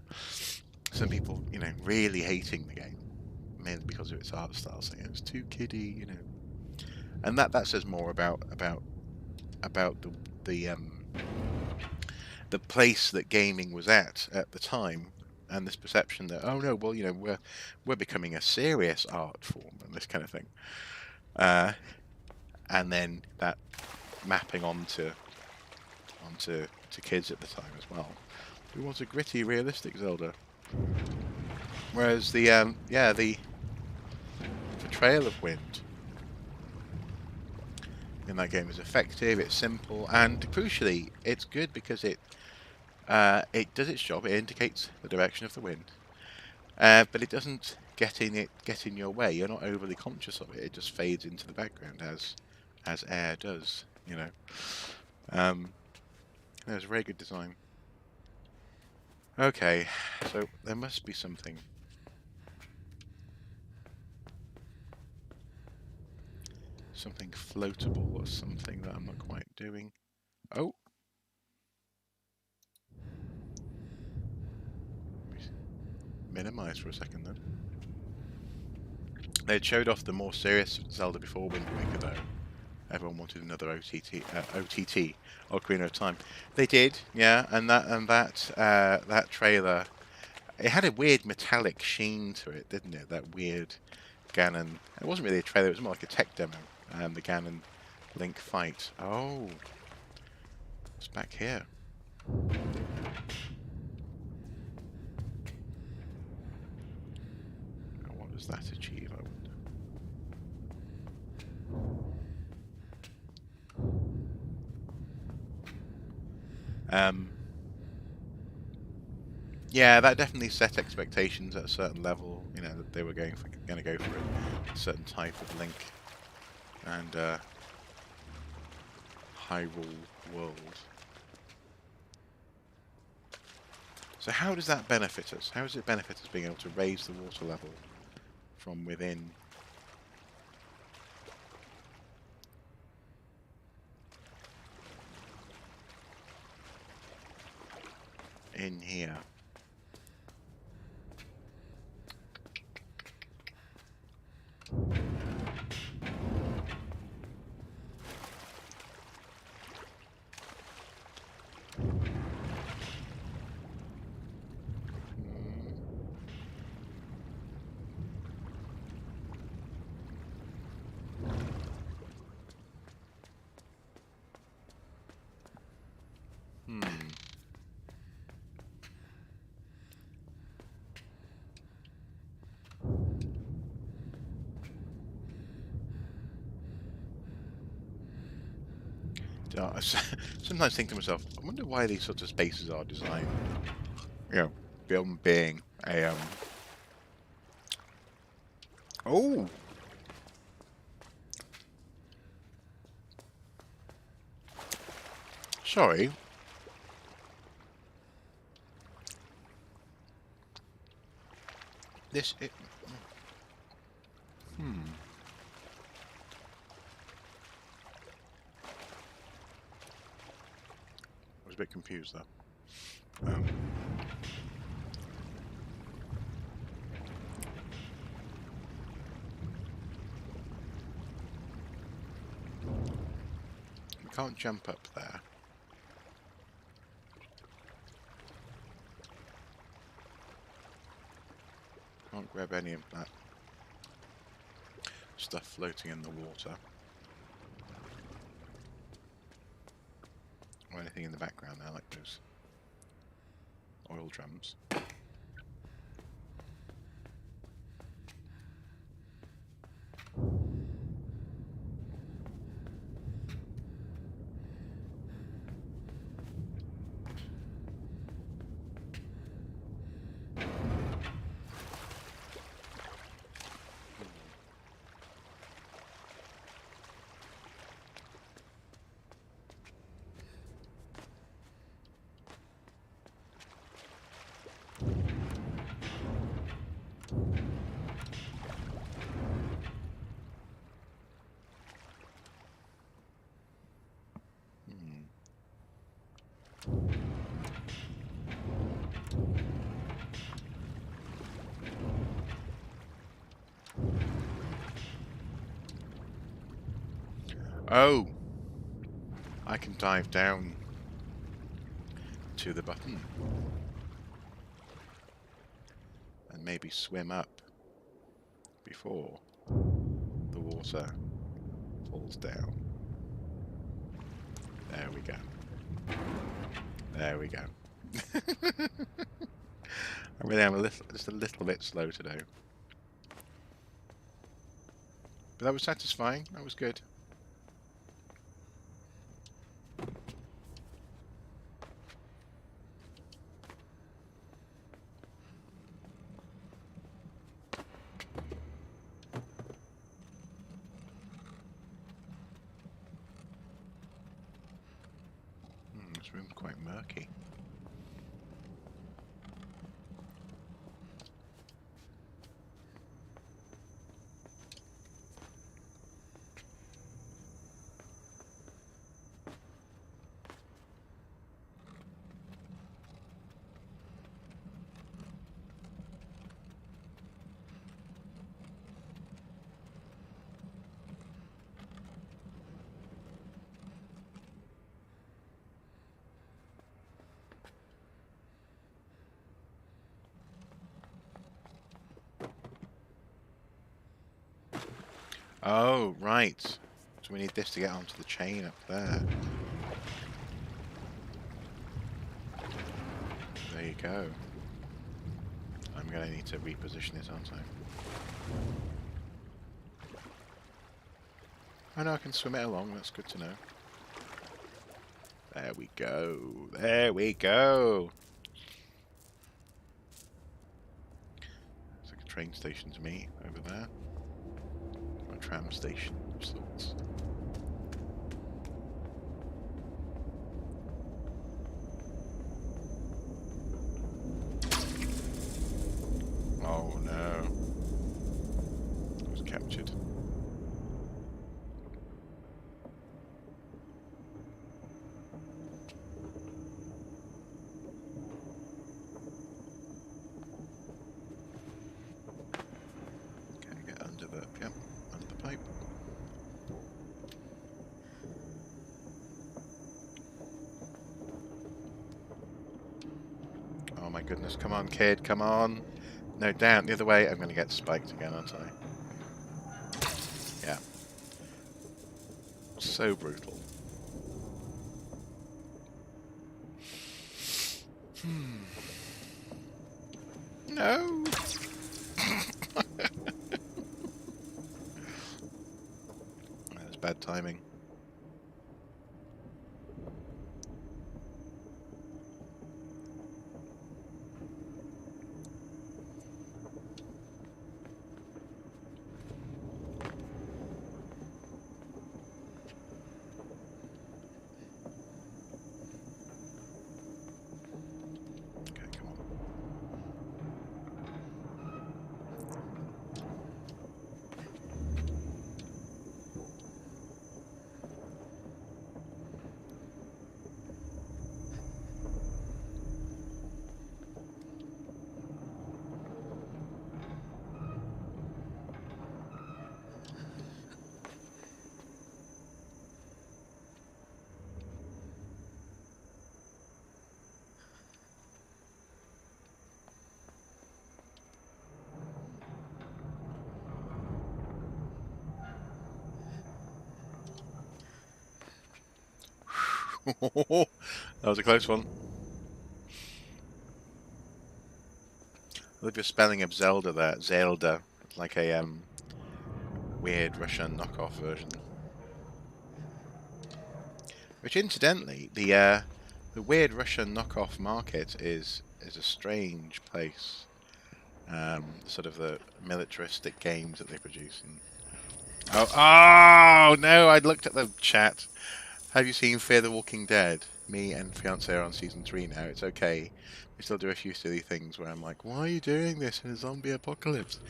some people, you know, really hating the game, mainly because of its art style, saying it's too kiddie, you know. And that says more about the the place that gaming was at the time, and this perception that, oh no, well, you know, we're becoming a serious art form and this kind of thing, and then that mapping onto to kids at the time as well, who wants a gritty, realistic Zelda. Whereas the the portrayal of wind in that game is effective, it's simple, and crucially, it's good because it does its job. It indicates the direction of the wind, but it doesn't get in your way. You're not overly conscious of it. It just fades into the background as air does. You know, there's a very good design. Okay, so there must be something. Something floatable or something that I'm not quite doing. Oh! Minimize for a second then. They showed off the more serious Zelda before Wind Waker though. Everyone wanted another OTT, Ocarina of Time. They did, yeah, and that trailer, it had a weird metallic sheen to it, didn't it? That weird Ganon. It wasn't really a trailer; it was more like a tech demo. The Ganon Link fight. Oh, it's back here. What does that achieve? I wonder. Yeah, that definitely set expectations at a certain level. You know that they were going to go for a certain type of Link and Hyrule world. So how does that benefit us? How does it benefit us being able to raise the water level from within? In here. Hmm. I sometimes think to myself, I wonder why these sorts of spaces are designed. You know, beyond being a Oh. Sorry. This. Hmm. I was a bit confused though. We can't jump up there. Can't grab any of that stuff floating in the water. Or anything in the background there, like those oil drums. Oh! I can dive down to the button. And maybe swim up before the water falls down. There we go. There we go. I really am just a little bit slow today. But that was satisfying. That was good. This room's quite murky. Oh, right. So we need this to get onto the chain up there. There you go. I'm going to need to reposition this, aren't I? Oh no, I can swim it along. That's good to know. There we go. There we go. It's like a train station to me over there. Or a tram station of sorts. Oh no. I was captured. Okay, get under the pipe. Oh my goodness, come on kid, come on. No, down, the other way. I'm going to get spiked again, aren't I? Yeah. So brutal. No! That's bad timing. That was a close one. I love your spelling of Zelda there. Zelda. It's like a weird Russian knockoff version. Which incidentally, the weird Russian knockoff market is a strange place. Sort of the militaristic games that they produce. Oh no! I'd looked at the chat. Have you seen Fear the Walking Dead? Me and fiance are on season 3 now. It's okay. We still do a few silly things where I'm like, why are you doing this in a zombie apocalypse?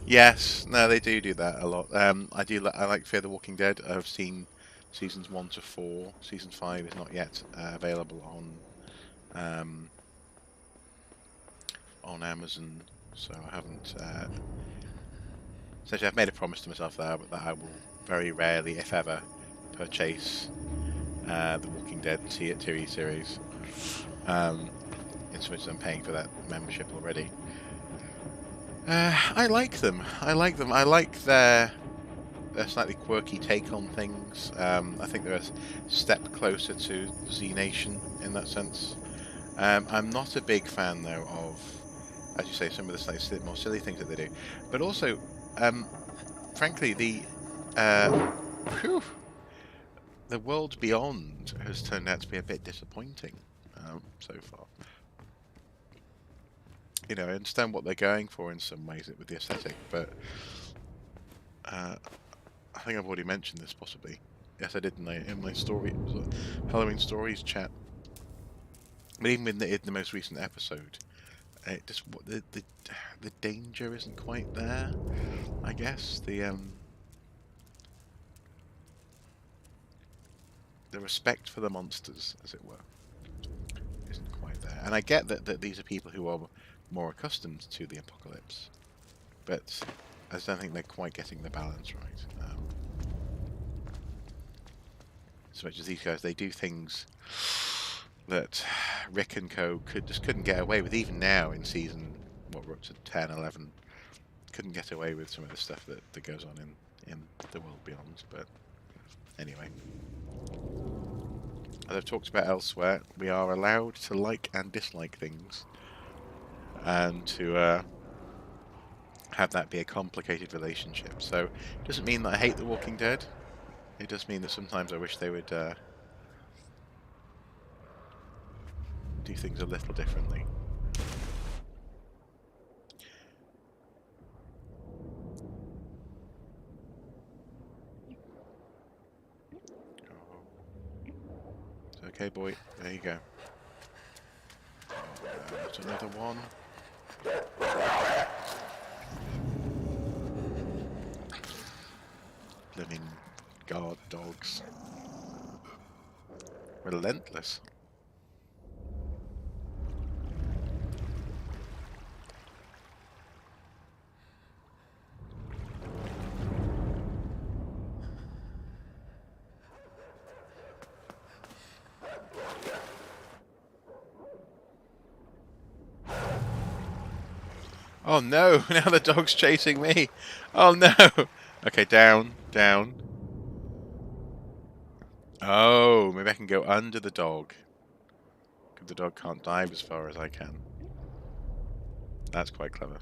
Yes, no, they do that a lot. I like Fear the Walking Dead. I've seen seasons 1 to 4. Season 5 is not yet available on Amazon, so I haven't. Essentially, I've made a promise to myself there, but that I will very rarely, if ever, purchase the Walking Dead TV series. In so much as I'm paying for that membership already. I like them. I like their slightly quirky take on things. I think they're a step closer to Z Nation in that sense. I'm not a big fan, though, of, as you say, some of the slightly more silly things that they do. But also, frankly, the world beyond has turned out to be a bit disappointing so far. You know, I understand what they're going for in some ways with the aesthetic, but I think I've already mentioned this possibly. Yes, I did in my story, Halloween Stories chat. But even in the most recent episode, it just the danger isn't quite there. I guess the respect for the monsters, as it were, isn't quite there. And I get that these are people who are more accustomed to the apocalypse, but I just don't think they're quite getting the balance right. So much as these guys, they do things that Rick and Co. couldn't get away with, even now in season, what, we're up to 10, 11, couldn't get away with some of the stuff that goes on in the world beyond. But anyway, as I've talked about elsewhere, we are allowed to like and dislike things, and to have that be a complicated relationship. So it doesn't mean that I hate The Walking Dead. It does mean that sometimes I wish they would do things a little differently. It's okay, boy. There you go. There's another one. Living guard dogs. Relentless. Oh no, now the dog's chasing me. Oh no. Okay, down, down. Oh, maybe I can go under the dog. Because the dog can't dive as far as I can. That's quite clever.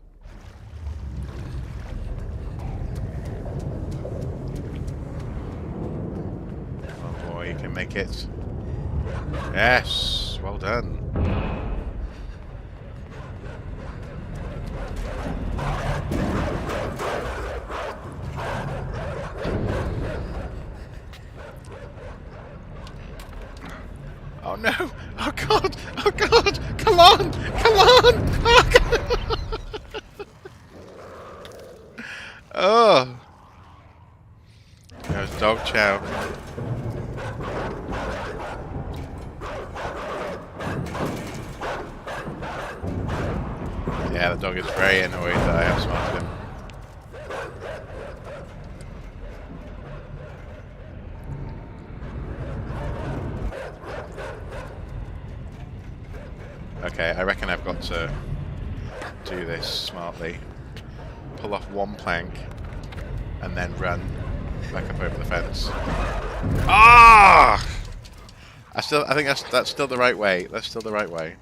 Oh boy, you can make it. Yes, well done. Oh no! Oh god! Oh god! Come on! Come on! Oh god! Oh! There's dog chow. Yeah, the dog is very annoyed that I outsmarted him. Okay, I reckon I've got to do this smartly. Pull off one plank and then run back up over the fence. Ah! I think that's still the right way. That's still the right way.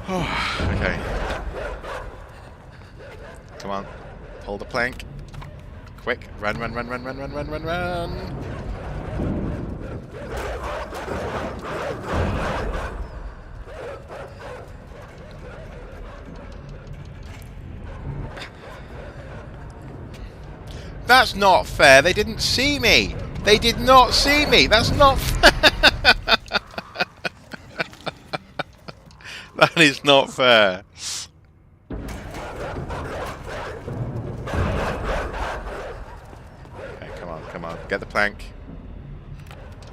Okay. Come on. Pull the plank. Quick. Run, run, run, run, run, run, run, run, run. That's not fair. They didn't see me. They did not see me. That's not fair. That is not fair. Okay, come on, come on. Get the plank.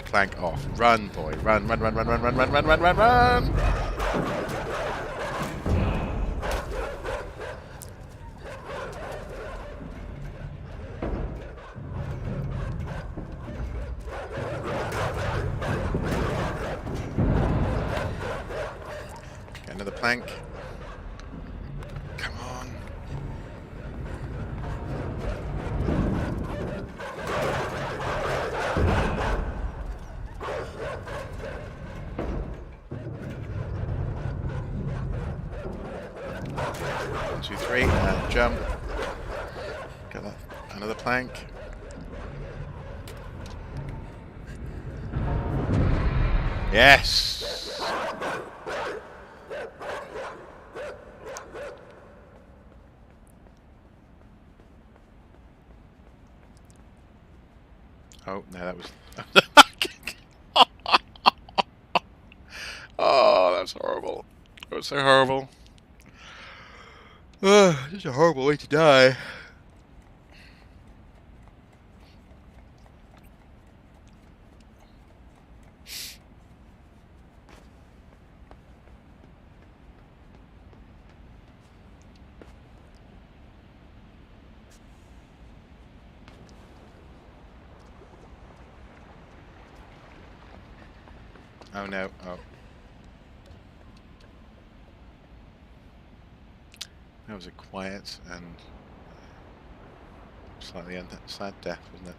Plank off. Run, boy. Run, run, run, run, run, run, run, run, run, run, run. plank. Come on. One, two, three, and jump. Get that. Another plank. Yes! Oh, no, that was... Oh, that's horrible. That was so horrible. Just a horrible way to die. Oh no, oh. That was a quiet and slightly sad death, wasn't it?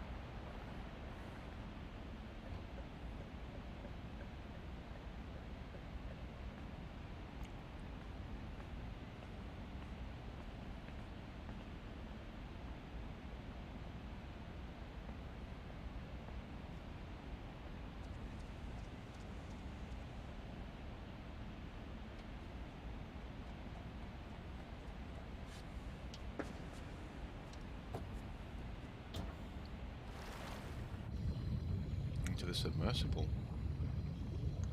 Into the submersible.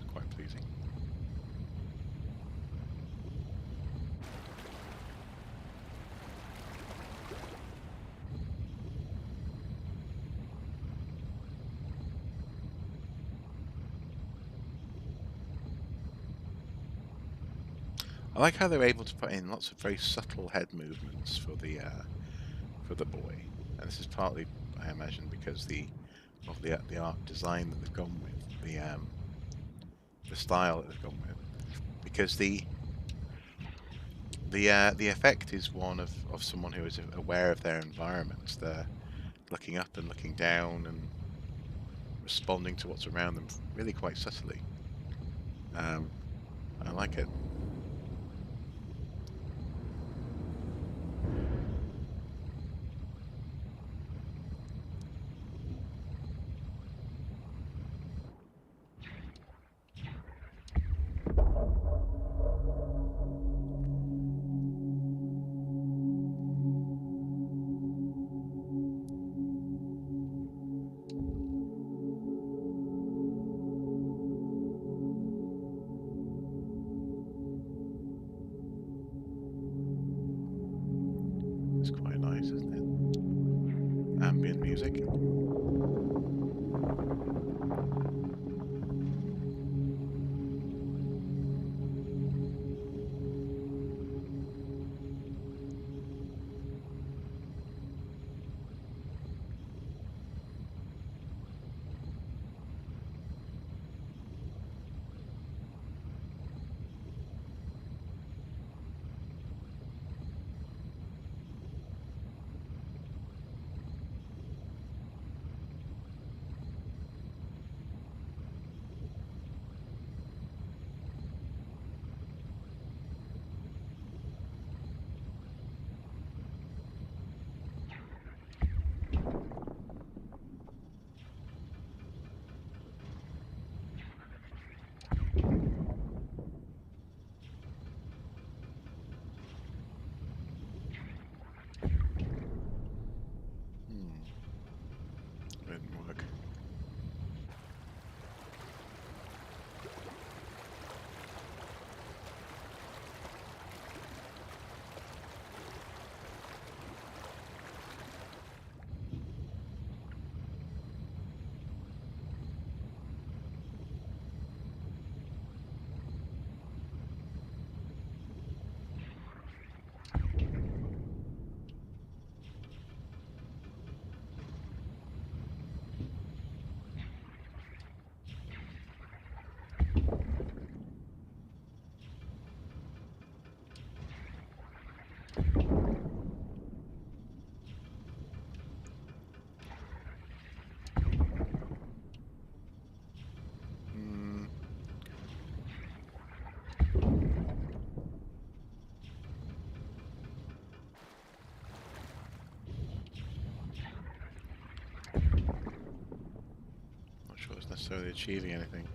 It's quite pleasing. I like how they're able to put in lots of very subtle head movements for the boy, and this is partly, I imagine, because of the art design that they've gone with, the style that they've gone with, because the effect is one of someone who is aware of their environment. They're looking up and looking down and responding to what's around them really quite subtly. I like it. It's quite nice, isn't it? Ambient music. Hmm. Not sure it's necessarily achieving anything.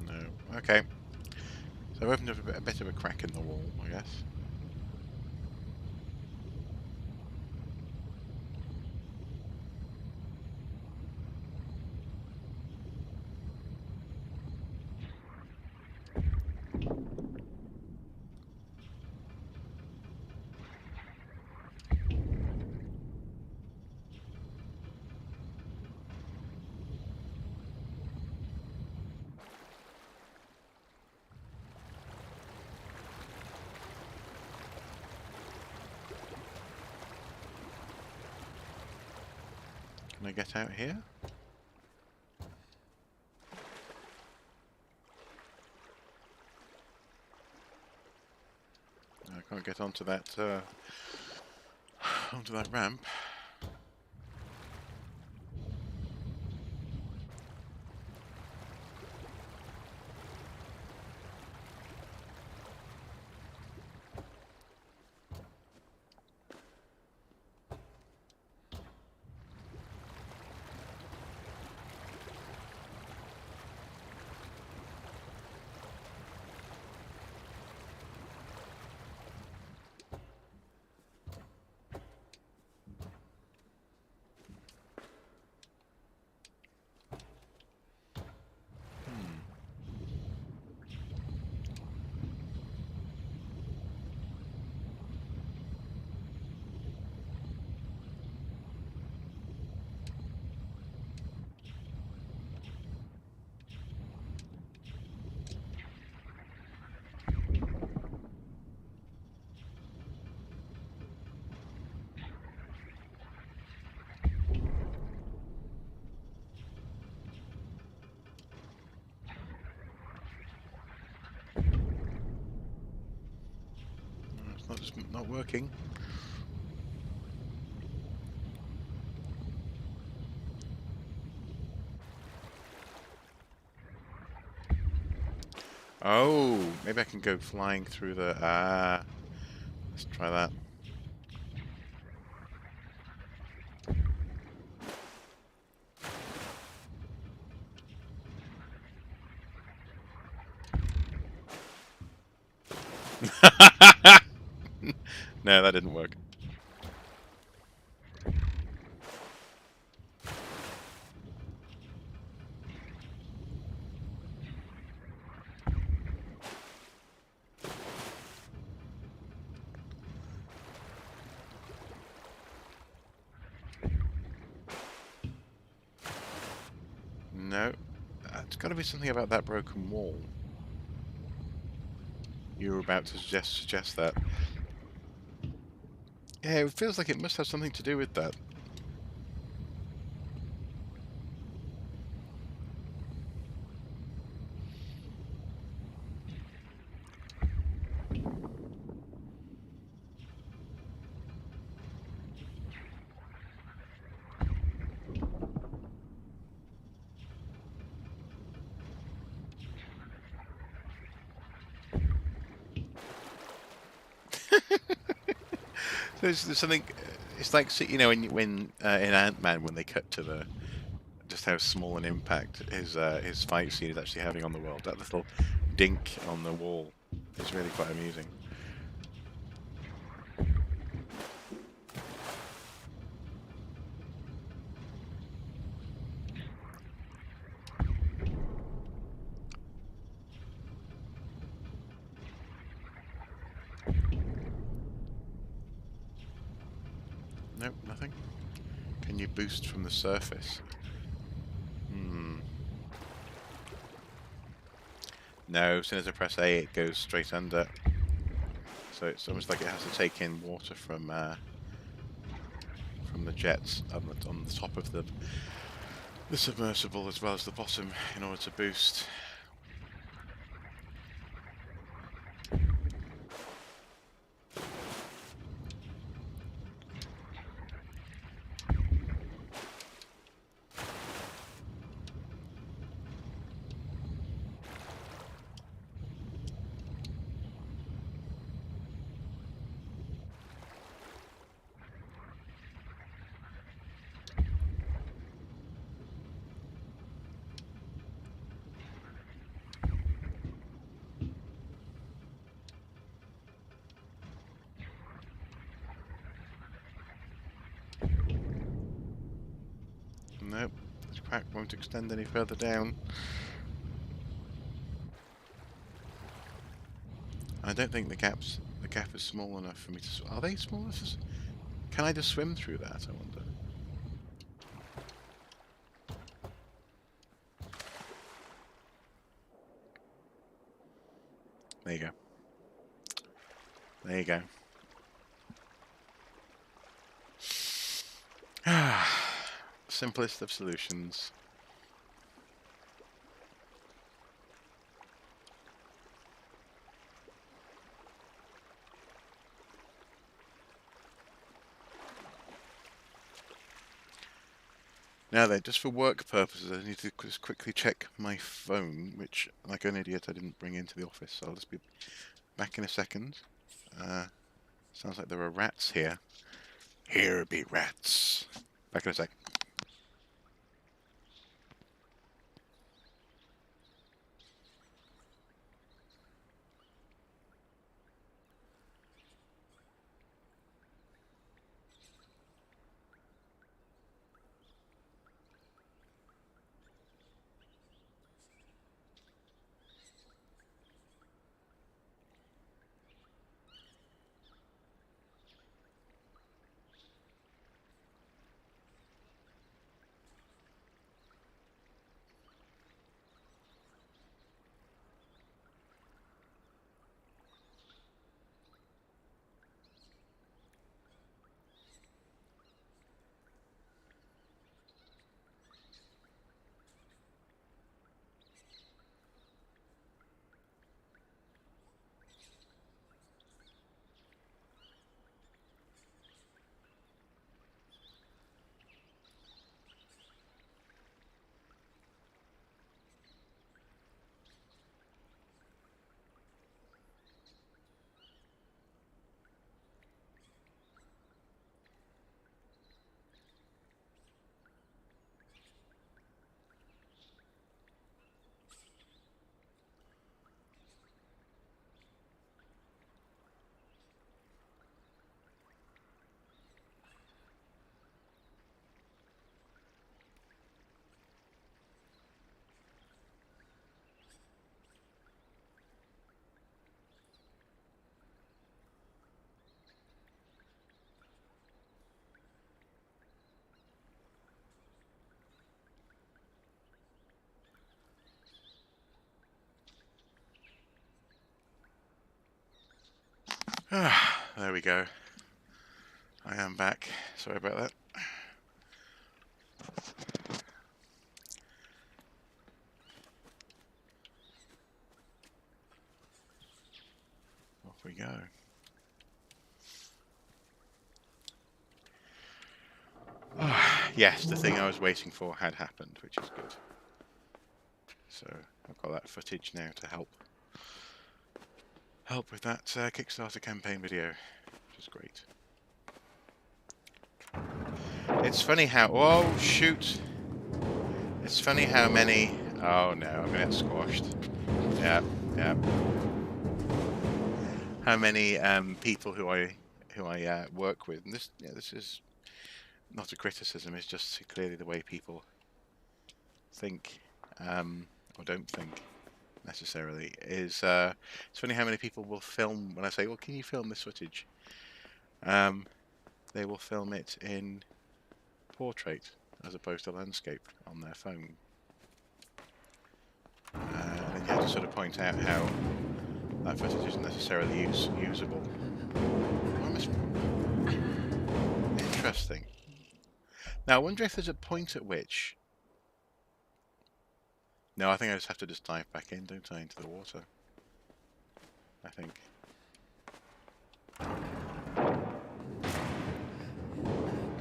No. Okay. So I've opened up a bit of a crack in the wall, I guess. Can I get out here? I can't get onto that onto that ramp. It's not just not working. Oh, maybe I can go flying through the... let's try that. No, that didn't work. No. It's got to be something about that broken wall. You were about to suggest that. Yeah, it feels like it must have something to do with that. There's something. It's like, you know, when in Ant-Man, when they cut to the just how small an impact his fight scene is actually having on the world. That little dink on the wall is really quite amusing. Nope, nothing. Can you boost from the surface? No, as soon as I press A, it goes straight under. So it's almost like it has to take in water from the jets on the top of the submersible as well as the bottom in order to boost. Nope, this crack won't extend any further down. I don't think the gap is small enough for me to. Are they small enough? Can I just swim through that? I wonder. There you go. There you go. Simplest of solutions. Now then, just for work purposes, I need to just quickly check my phone, which, like an idiot, I didn't bring into the office, so I'll just be back in a second. Sounds like there are rats here. Here be rats. Back in a sec. There we go. I am back. Sorry about that. Off we go. Yes, the thing I was waiting for had happened, which is good. So I've got that footage now to help with that Kickstarter campaign video, which is great. It's funny how... Oh, shoot! It's funny how many... Oh no, I'm gonna get squashed. Yeah, yeah. How many people who I work with, and this is not a criticism, it's just clearly the way people think, or don't think necessarily, is it's funny how many people will film when I say, well, can you film this footage? they will film it in portrait as opposed to landscape on their phone. And then you have to sort of point out how that footage isn't necessarily usable. Interesting. Now I wonder if there's a point at which... No, I think I just have to dive back in, don't I, into the water. I think.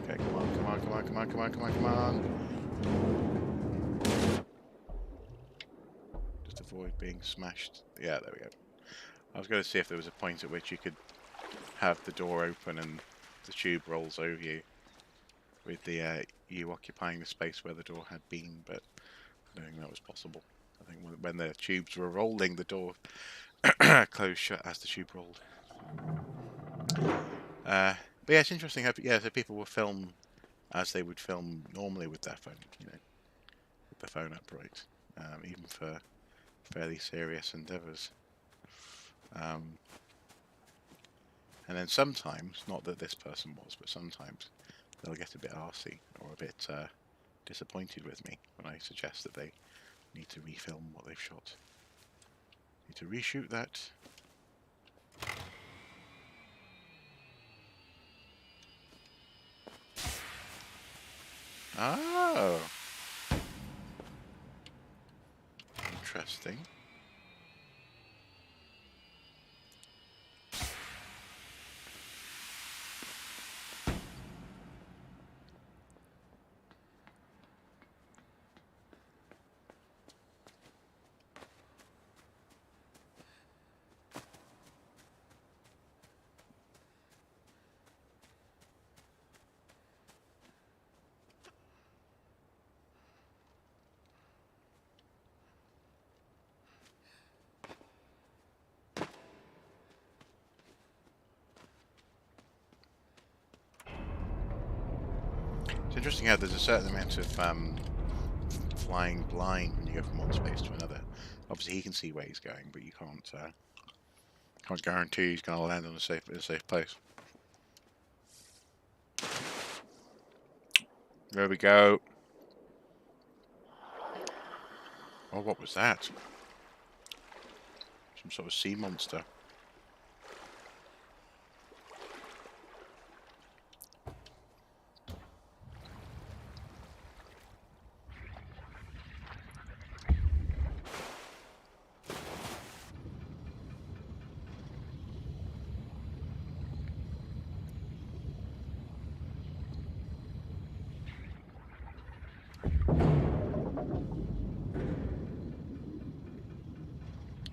Okay, come on, come on, come on, come on, come on, come on, come on. Just avoid being smashed. Yeah, there we go. I was going to see if there was a point at which you could have the door open and the tube rolls over you, with the you occupying the space where the door had been, but I don't think that was possible. I think when the tubes were rolling, the door closed shut as the tube rolled. But yeah, it's interesting how so people will film as they would film normally with their phone, you know, with the phone upright, even for fairly serious endeavours. And then sometimes, not that this person was, but sometimes they'll get a bit arsy or a bit disappointed with me when I suggest that they need to refilm what they've shot. Need to reshoot that. Oh! Interesting. It's interesting how there's a certain amount of flying blind when you go from one space to another. Obviously, he can see where he's going, but you can't guarantee he's going to land on a safe place. There we go. Oh, what was that? Some sort of sea monster.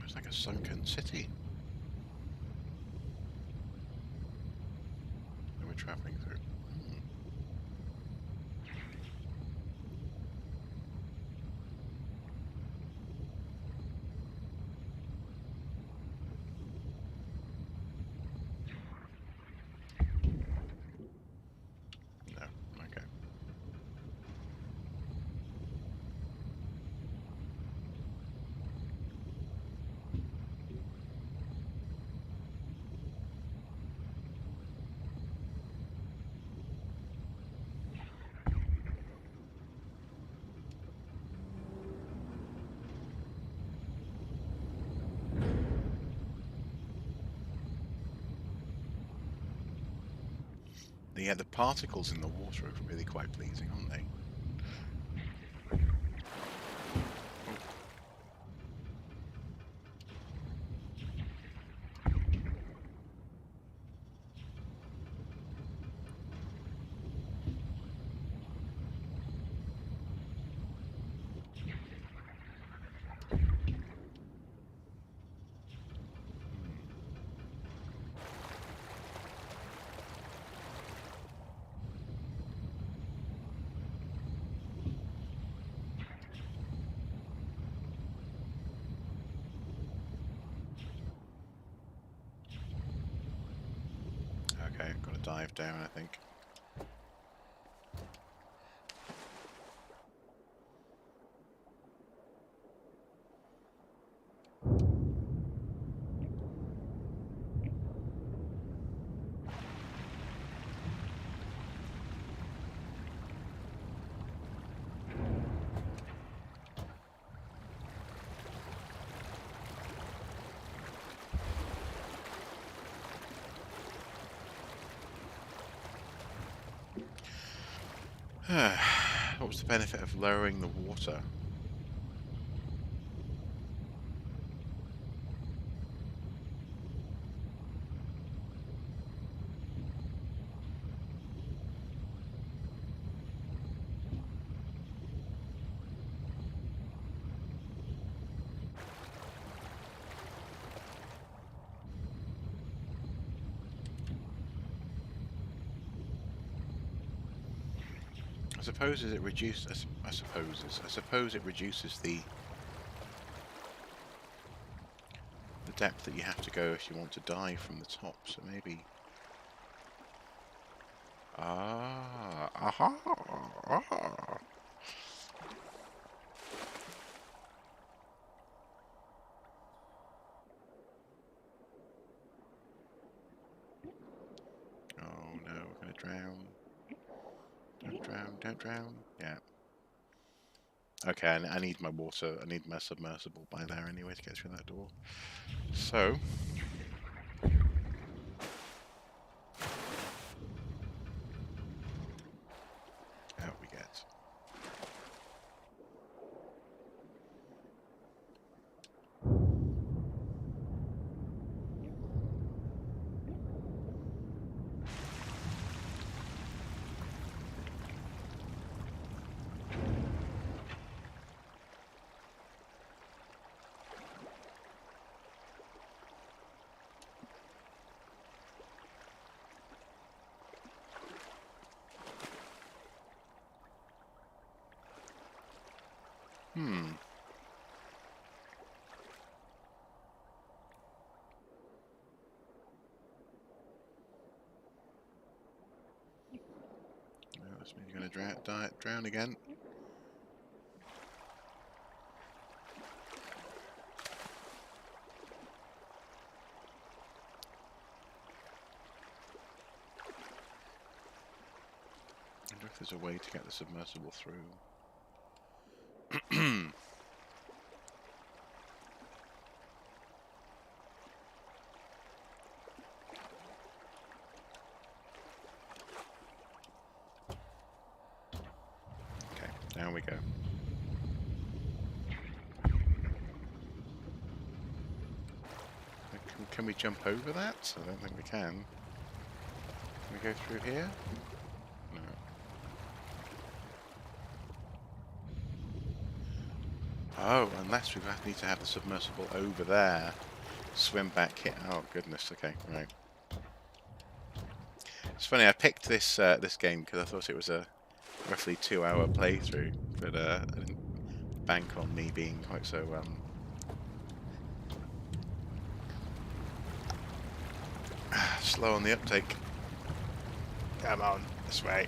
It's like a sunken city that we're travelling through. No, okay. Yeah, the particles in the water are really quite pleasing, aren't they? Okay, I've got to dive down, I think. What was the benefit of lowering the water? I suppose it reduces. I suppose it reduces the depth that you have to go if you want to dive from the top. So maybe. Aha! Ah. Oh no, we're gonna drown. Don't drown! Don't drown! Yeah. Okay, I need my water. I need my submersible by there anyway to get through that door. So. Out we get. Hmm. Well, that's maybe going to drown again. I wonder if there's a way to get the submersible through. Okay, down we go. Can we jump over that? I don't think we can. Can we go through here? No. Oh, unless we need to have the submersible over there. Swim back here. Oh goodness. Okay, right. It's funny. I picked this this game because I thought it was a roughly 2-hour playthrough, but I didn't bank on me being quite so slow on the uptake. Come on, this way.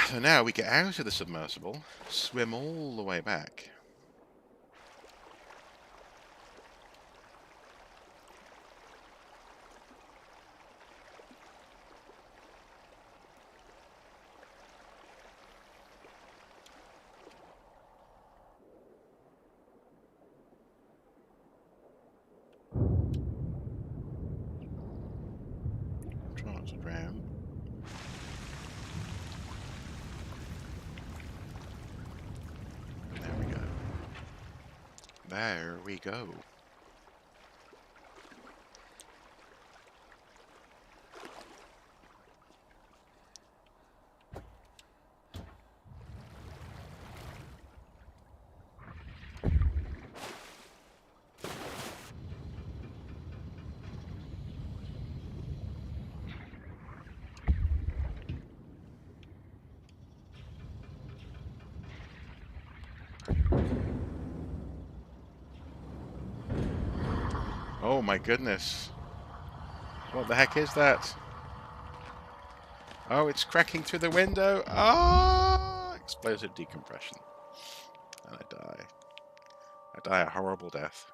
So now we get out of the submersible, swim all the way back. Try not to drown. There we go. There we go. Oh my goodness. What the heck is that? Oh, it's cracking through the window. Ah! Explosive decompression. And I die. I die a horrible death.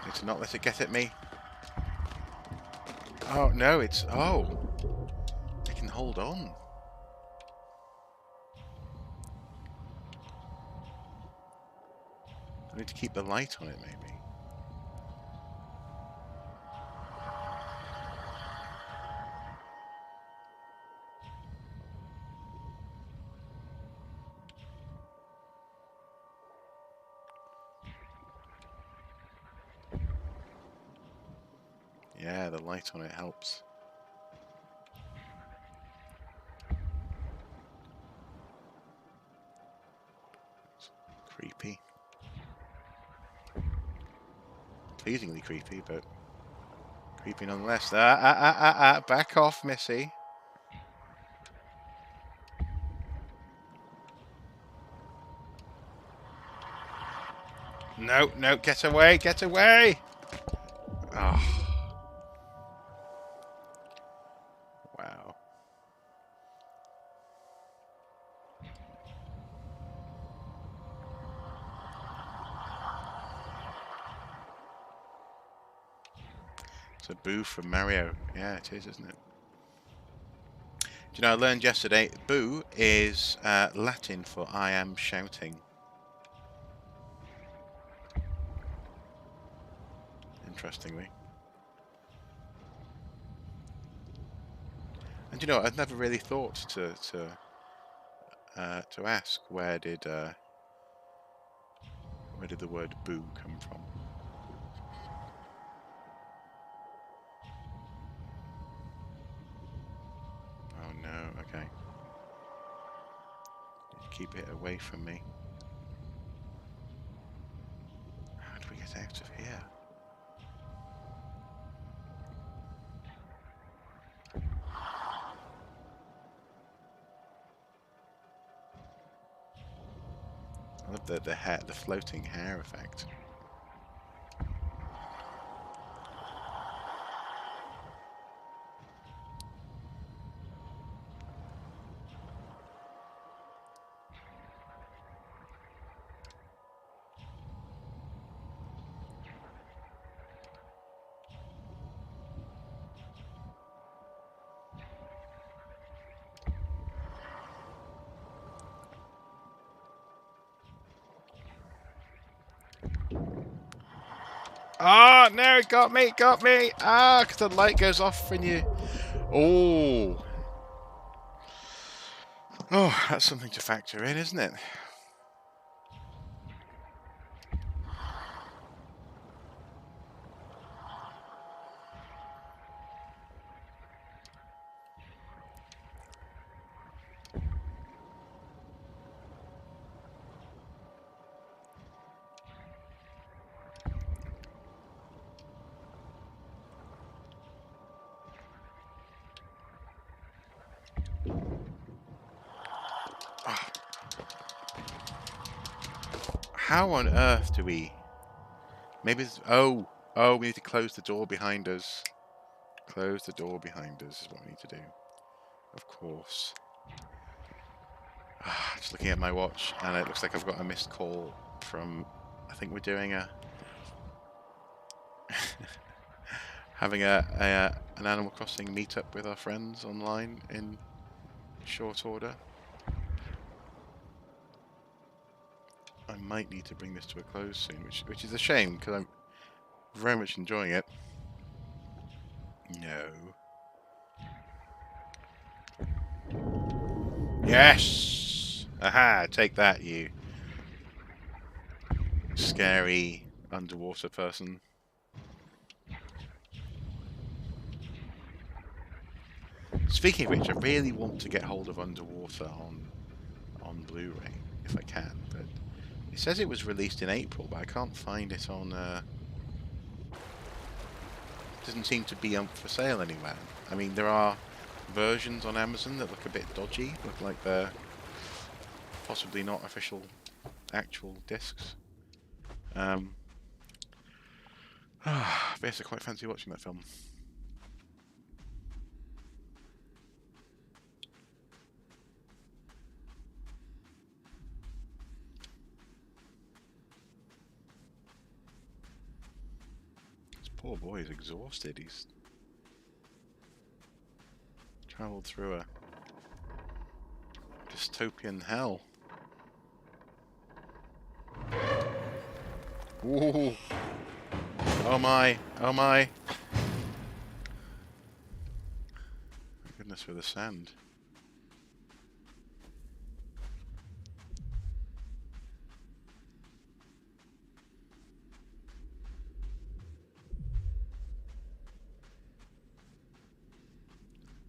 Need to not let it get at me. Oh, no, it's... Oh! I can hold on. I need to keep the light on it, maybe. Yeah, the light on it helps. It's creepy. Pleasingly creepy, but creepy nonetheless. Back off, Missy. No, no, get away, get away! Oh. Wow. It's a boo from Mario. Yeah, it is, isn't it? Do you know, I learned yesterday, boo is Latin for I am shouting. Interestingly. And you know, I'd never really thought to ask where did the word boo come from. Oh no, okay. Keep it away from me. How do we get out of here? I love the hair, the floating hair effect. Ah, oh, no, it got me, got me. Ah, because the light goes off when you... Oh. Oh, that's something to factor in, isn't it? Oh. How on earth do we... Maybe it's... Oh, we need to close the door behind us. Close the door behind us is what we need to do. Of course. Just looking at my watch, and it looks like I've got a missed call from... I think we're doing a... having an Animal Crossing meetup with our friends online in short order. I might need to bring this to a close soon, which is a shame, because I'm very much enjoying it. No. Yes! Aha! Take that, you scary underwater person. Speaking of which, I really want to get hold of Underwater on Blu-ray, if I can, but it says it was released in April, but I can't find it on... It doesn't seem to be for sale anywhere. I mean, there are versions on Amazon that look a bit dodgy, look like they're possibly not official actual discs. But yes, I quite fancy watching that film. This poor boy is exhausted. He's travelled through a dystopian hell. Ooh. Oh my. Oh my. My goodness, with the sand.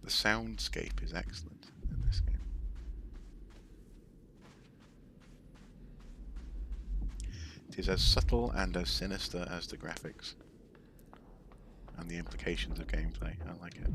The soundscape is excellent in this game. It is as subtle and as sinister as the graphics and the implications of gameplay. I like it.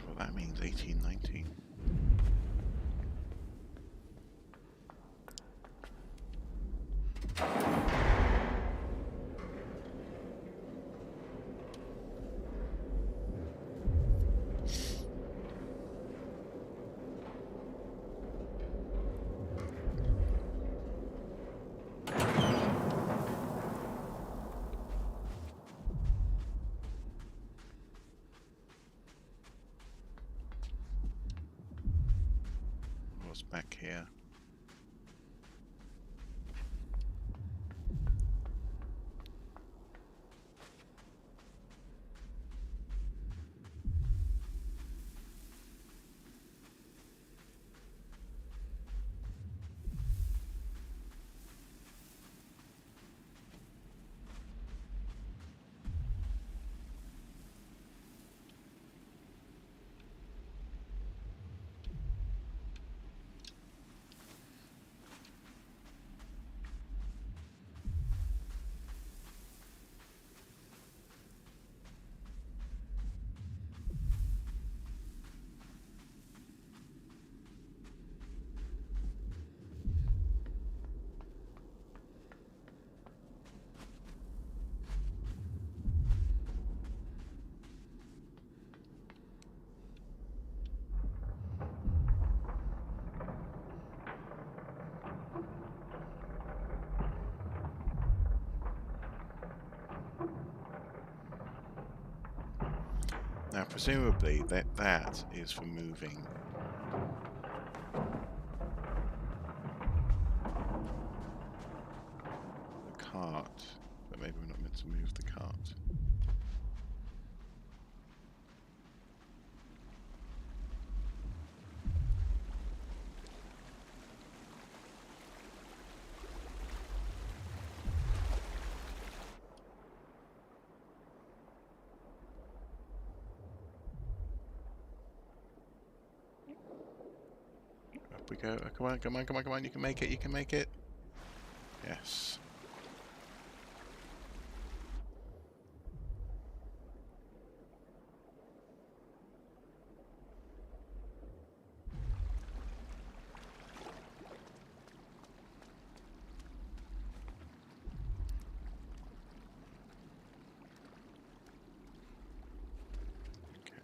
Well, that means 1819. What's back here? Now, presumably, that is for moving the cart, but maybe we're not meant to move the cart. Up we go. Oh, come on, come on, come on, come on. You can make it, you can make it. Yes. Okay.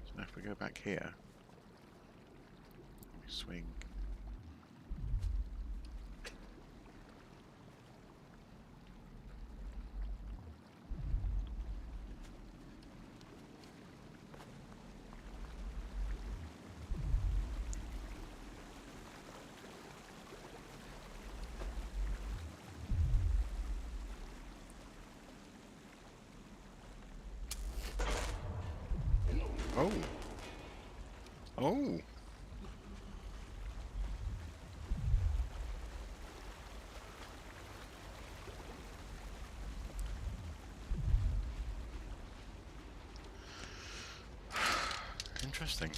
So now if we go back here, we swing. Oh. Oh. Interesting.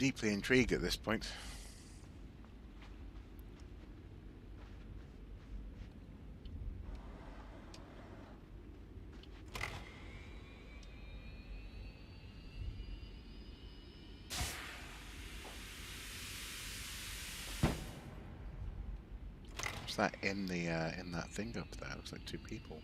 deeply intrigued at this point. What's that in that thing up there? Looks like two people.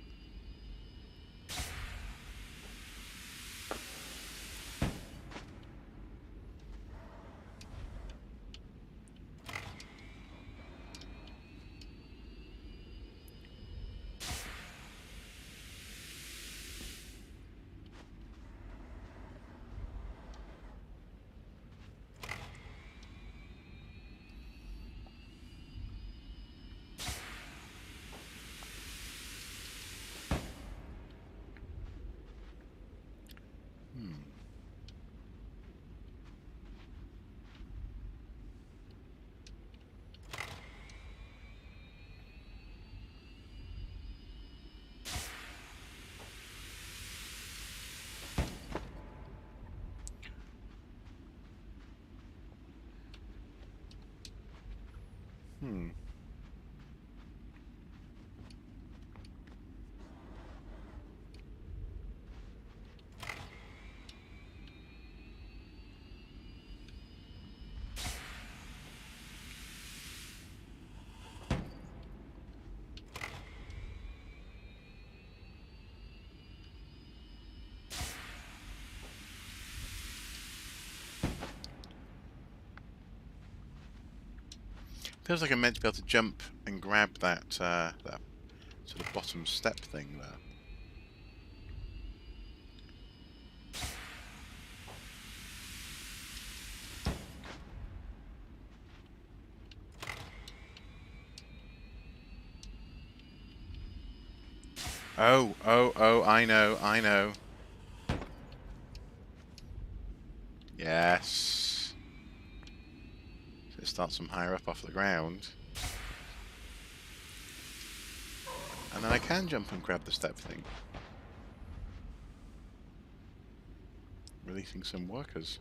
Hmm. Feels like I'm meant to be able to jump and grab that that sort of bottom step thing there. Oh, I know. Yes. So it starts from higher up off the ground. And then I can jump and grab the step thing. Releasing some workers.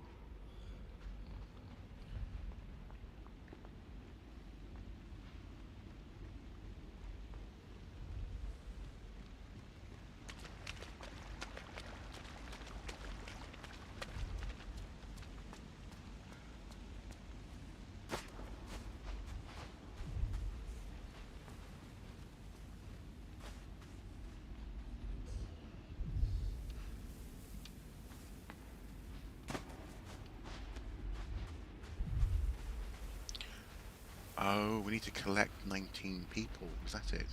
Oh, we need to collect 19 people. Is that it?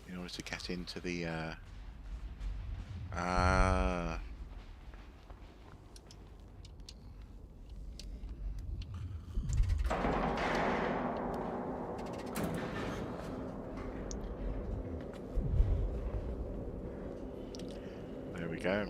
In order to get into the... Ah... There we go.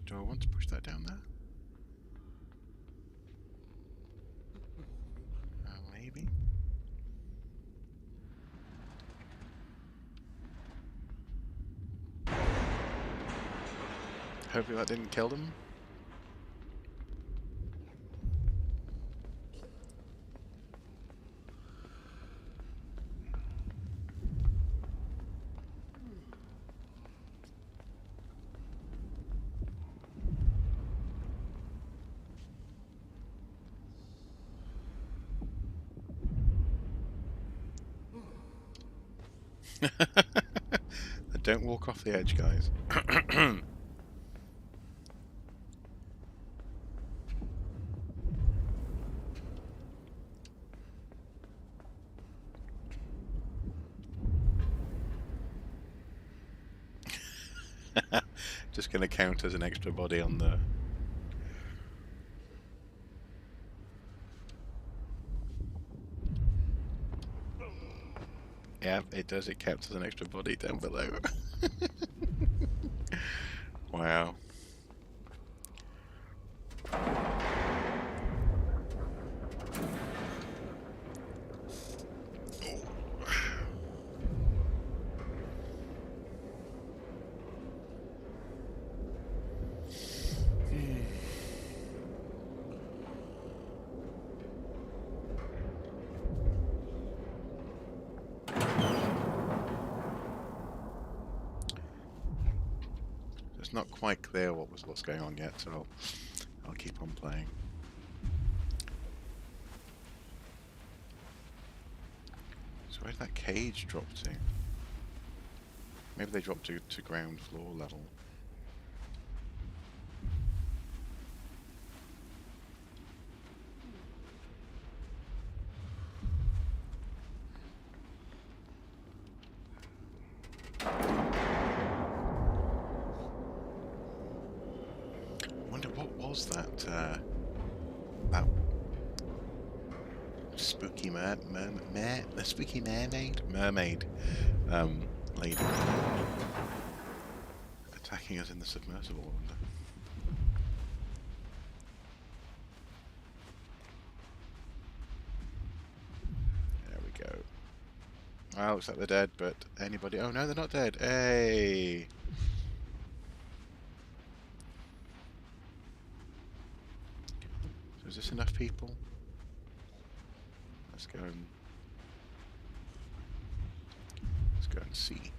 Do I want to push that down there? Maybe. Hopefully that didn't kill them. Don't walk off the edge, guys. Just going to count as an extra body on the... Yeah, it does. It counts as an extra body down below. Wow. It's not quite clear what's going on yet, so I'll keep on playing. So where did that cage drop to? Maybe they dropped to ground floor level. What was that? That spooky the spooky mermaid lady attacking us in the submersible. I wonder. There we go. Well, looks like they're dead, but anybody? Oh no, they're not dead. Hey. Is this enough people? Let's go and see.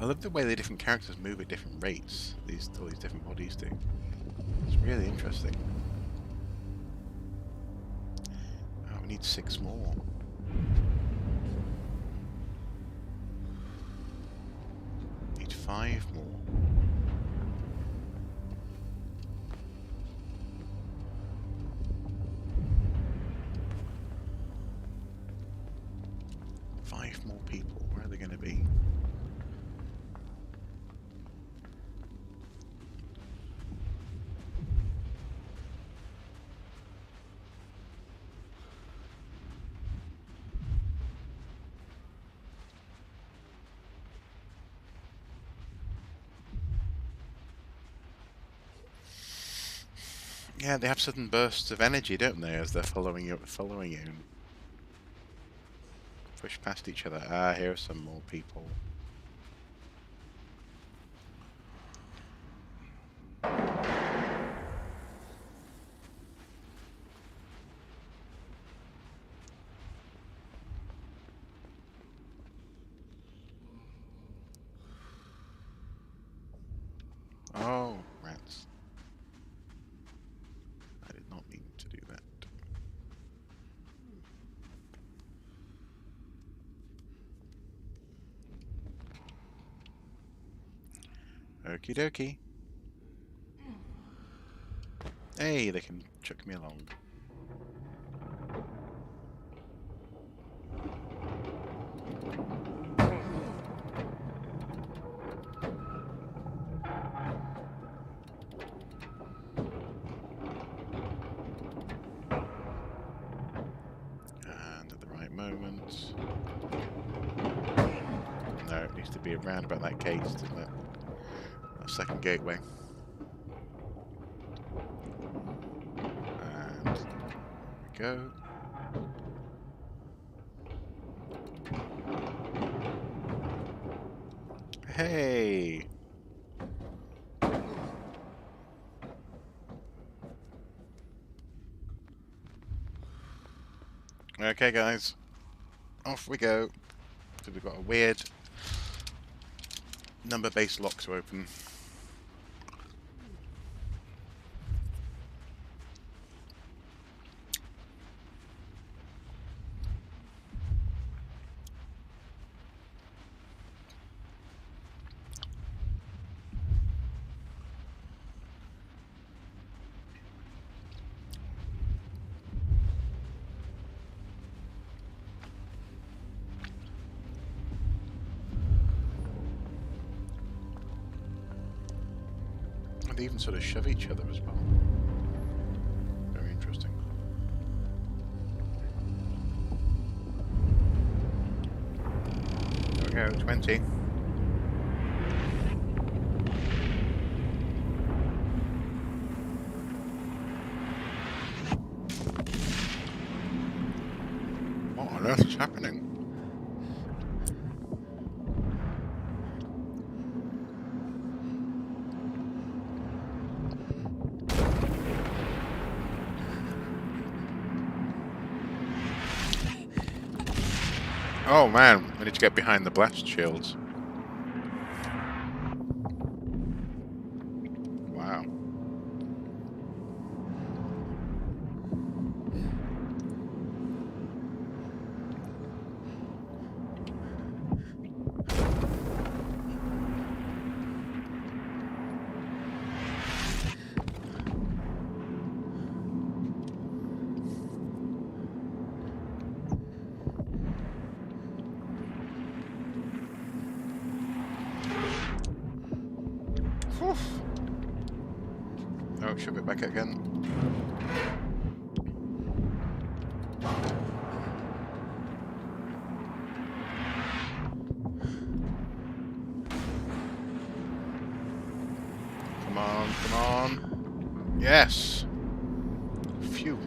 I love the way the different characters move at different rates. All these different bodies do. It's really interesting. Oh, we need 6 more. Need 5 more. Five more people. Where are they going to be? Yeah, they have sudden bursts of energy, don't they, as they're following you and push past each other. Ah, here are some more people. Oh, rats. I did not mean to do that. Okie dokie. Hey, they can chuck me along. And at the right moment. No, it needs to be around about that case, doesn't it? That second gateway. And there we go. Hey! Okay, guys. Off we go. So we've got a weird number-based lock to open. They even sort of shove each other as well. Very interesting. There we go, 20. What on earth is happening? Oh man, I need to get behind the blast shields. Wow. Whew. Oh, shove it back again. Come on, come on. Yes! Phew.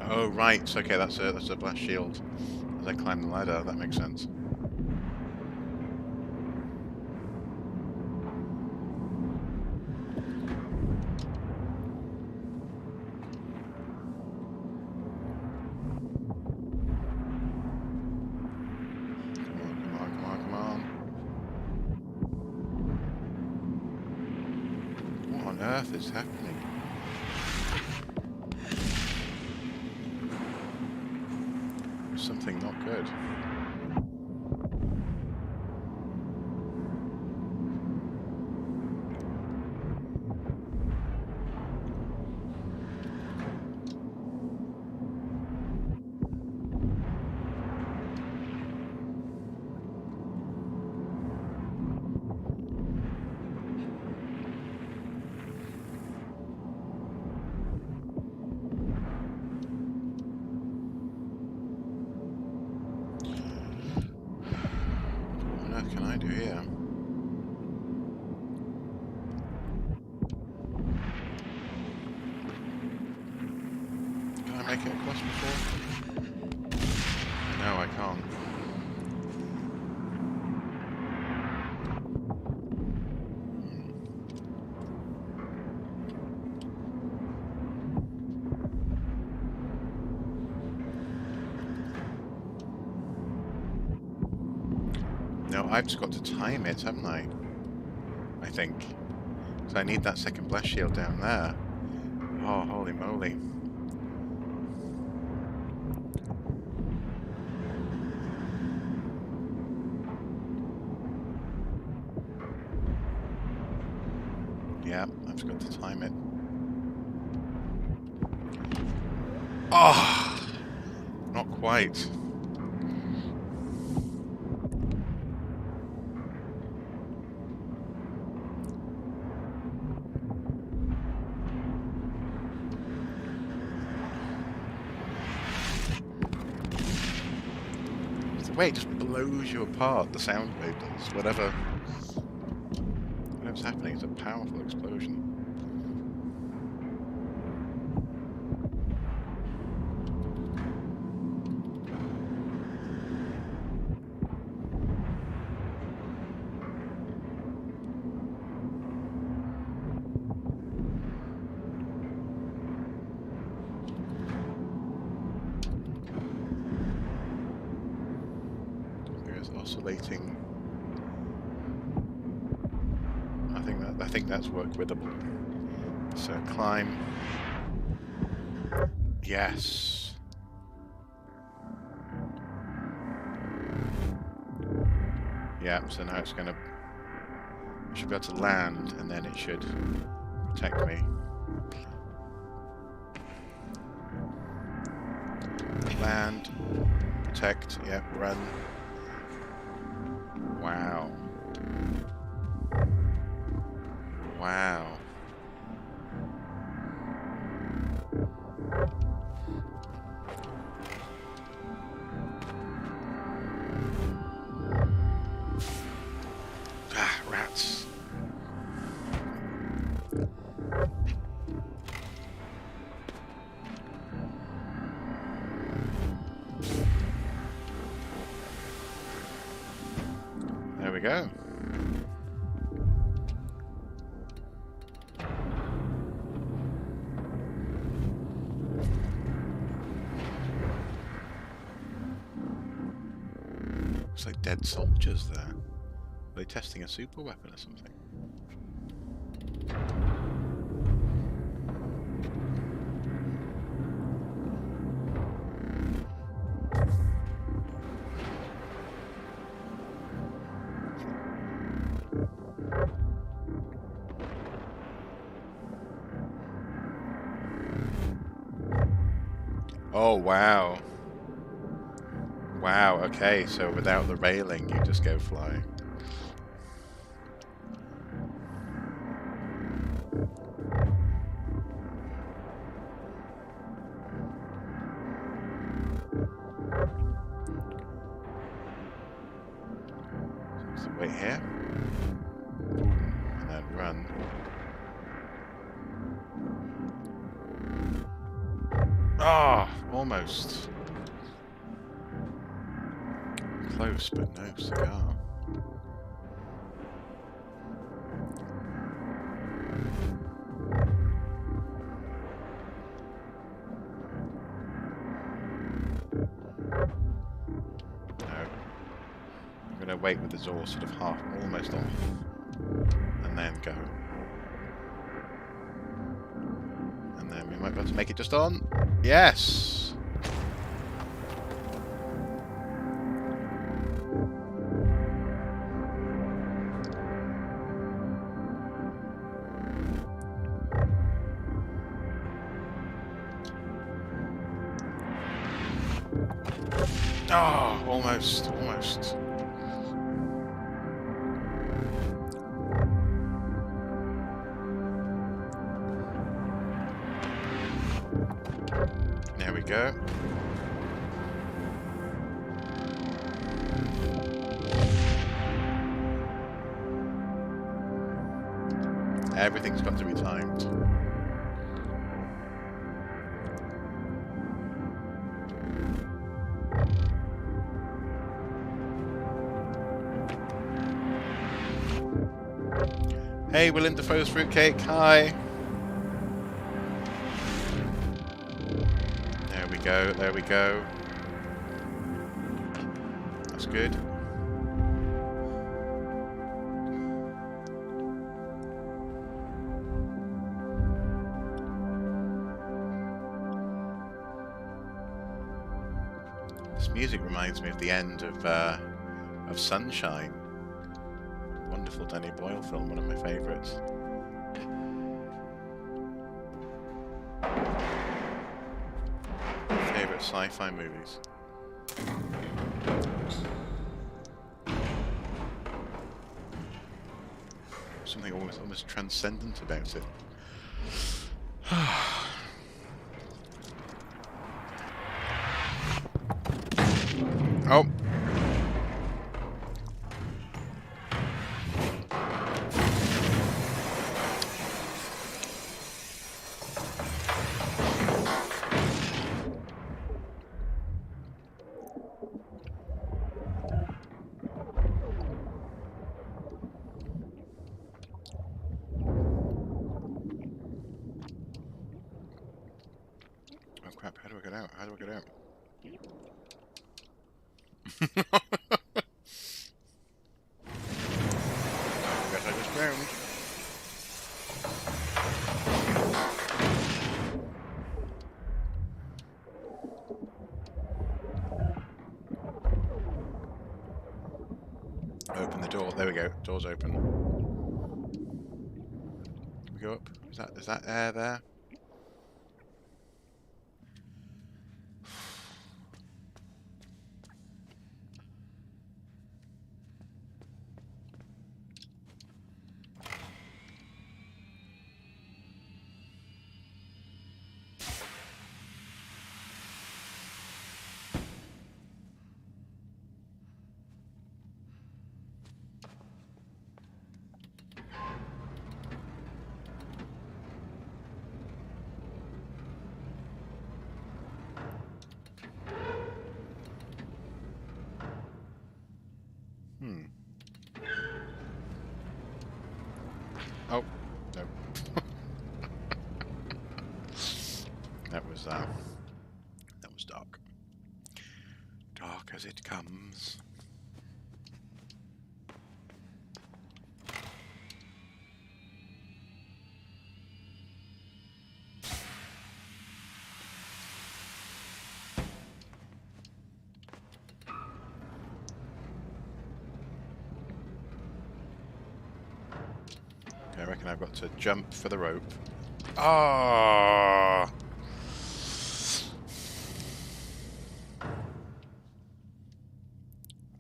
Oh right, okay, that's a blast shield. As I climb the ladder, that makes sense. Come on. What on earth is happening? Something not good. What can I do here? Can I make it across before? No, I can't. No, I've just got to time it, haven't I? I think. So I need that second blast shield down there. Oh, holy moly. Yeah, I've just got to time it. Oh! Not quite. The way it just blows you apart, the sound wave does. Whatever's happening, it's a powerful explosion. Oscillating. I think that's work withable. So climb. Yes. Yeah, so now it's gonna should be able to land, and then it should protect me. Land, protect, yep, run. Wow. Wow. Ah, rats. There we go. Looks like dead soldiers there. Are they testing a super weapon or something? Oh, wow. Wow, okay, so without the railing, you just go flying. So wait here. And then run. Ah, almost. Close, but no cigar. No. I'm going to wait with the door sort of half, almost off, and then go. And then we might be able to make it just on. Yes! Oh, almost, almost. There we go. Everything's got to be timed. Hey, Willem Dafoe's Fruitcake, hi! There we go, there we go. That's good. This music reminds me of the end of Sunshine. Wonderful Danny Boyle film, one of my favourites. Favourite sci-fi movies. Something almost transcendent about it. Oh. Oh crap, how do I get out? How do I get out? I guess I just drowned. Open the door. There we go. Door's open. We go up. Is that air there? Oh, no. That was dark. Dark as it comes. Okay, I reckon I've got to jump for the rope. Ah!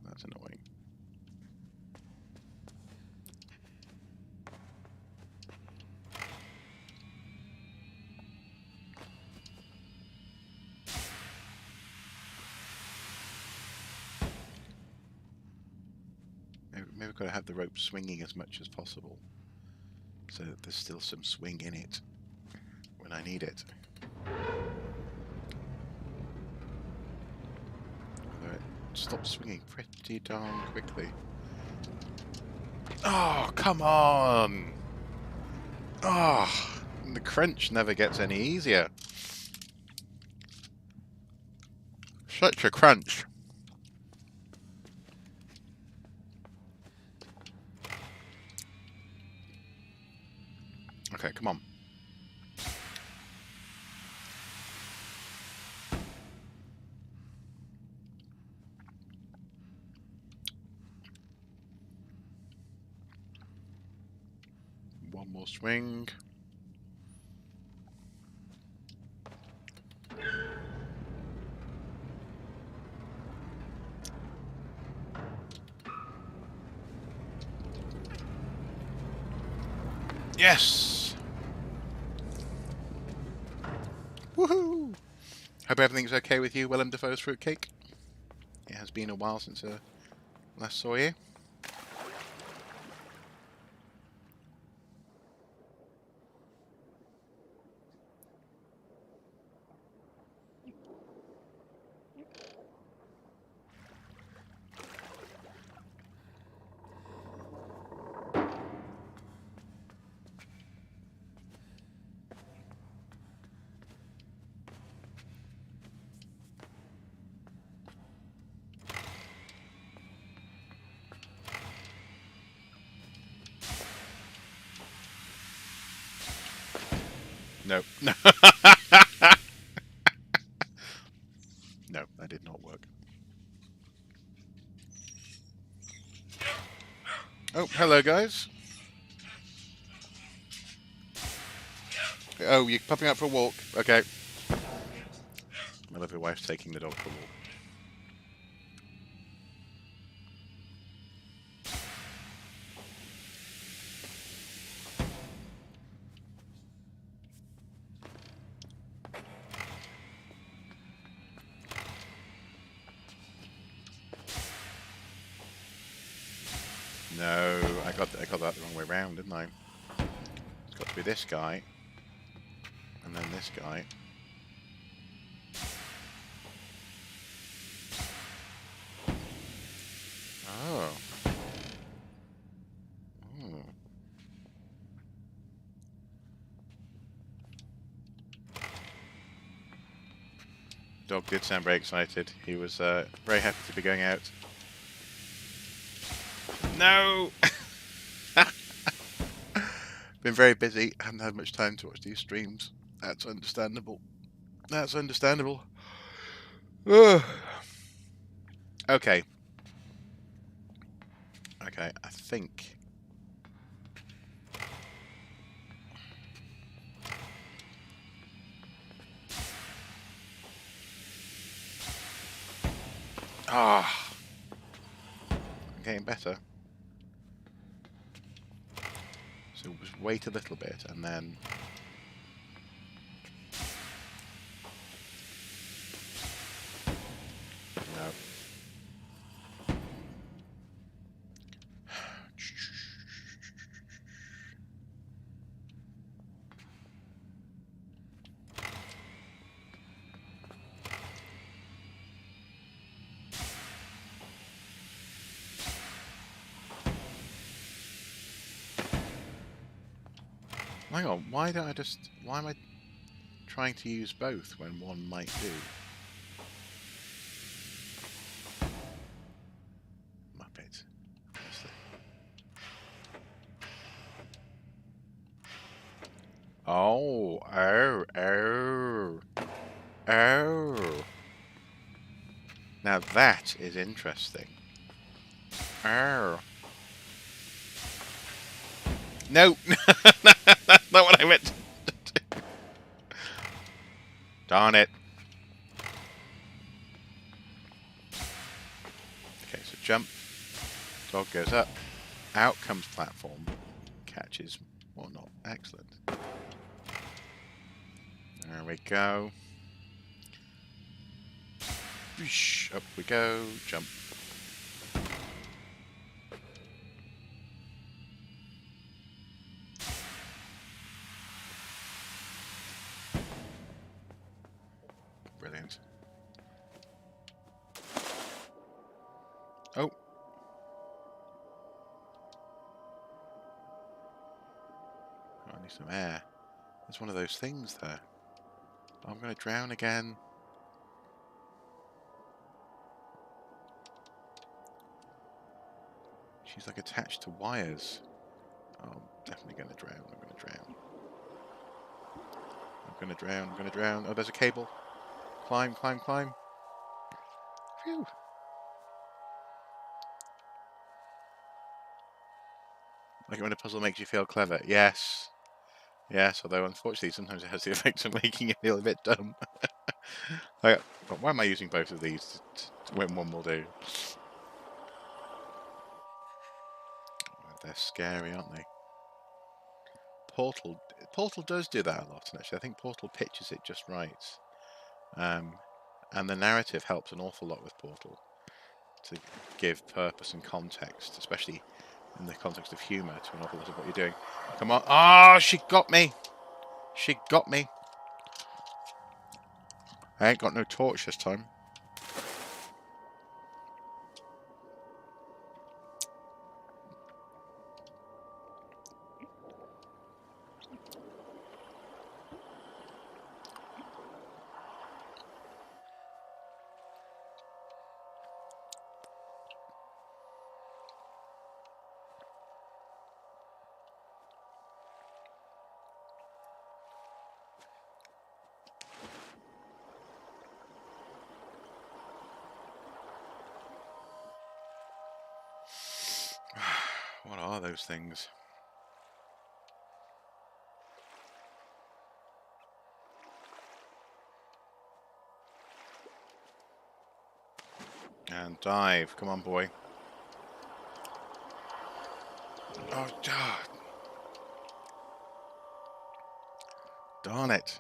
That's annoying. Maybe we've got to have the rope swinging as much as possible, so that there's still some swing in it when I need it. Although it stops swinging pretty darn quickly. Oh, come on! Oh, the crunch never gets any easier. Such a crunch. Okay, come on. One more swing. Yes! Woohoo! Hope everything's okay with you, Willem Dafoe's fruitcake. It has been a while since I last saw you. No. No. No, that did not work. Oh, hello, guys. Oh, you're popping out for a walk. Okay. My lovely wife's taking the dog for a walk. No, I got that the wrong way round, didn't I? It's got to be this guy, and then this guy. Oh. Hmm. Dog did sound very excited. He was very happy to be going out. No! Been very busy. Haven't had much time to watch these streams. That's understandable. That's understandable. Ugh. Okay. Okay, I think Ah, I'm getting better. So just wait a little bit and then... No. Hang on, why don't I just... Why am I trying to use both when one might do? Muppet. Honestly. Oh, oh. Now that is interesting. Oh. No! That's not what I meant to do. Darn it. Okay, so jump. Dog goes up. Out comes platform. Catches or not. Excellent. There we go. Whoosh, up we go. Jump. Brilliant. Oh. I need some air. There's one of those things there. I'm going to drown again. She's like attached to wires. Oh, I'm definitely going to drown. I'm going to drown. I'm going to drown. I'm going to drown. Oh, there's a cable. Climb, climb, climb. Phew. Like when a puzzle makes you feel clever. Yes. Yes, although unfortunately sometimes it has the effect of making you feel a bit dumb. Like, why am I using both of these when one will do? They're scary, aren't they? Portal does do that a lot, and actually I think Portal pitches it just right. And the narrative helps an awful lot with Portal to give purpose and context, especially in the context of humour, to an awful lot of what you're doing. Come on. Oh, she got me. She got me. I ain't got no torch this time. What are those things? And dive. Come on, boy. Oh, darn it.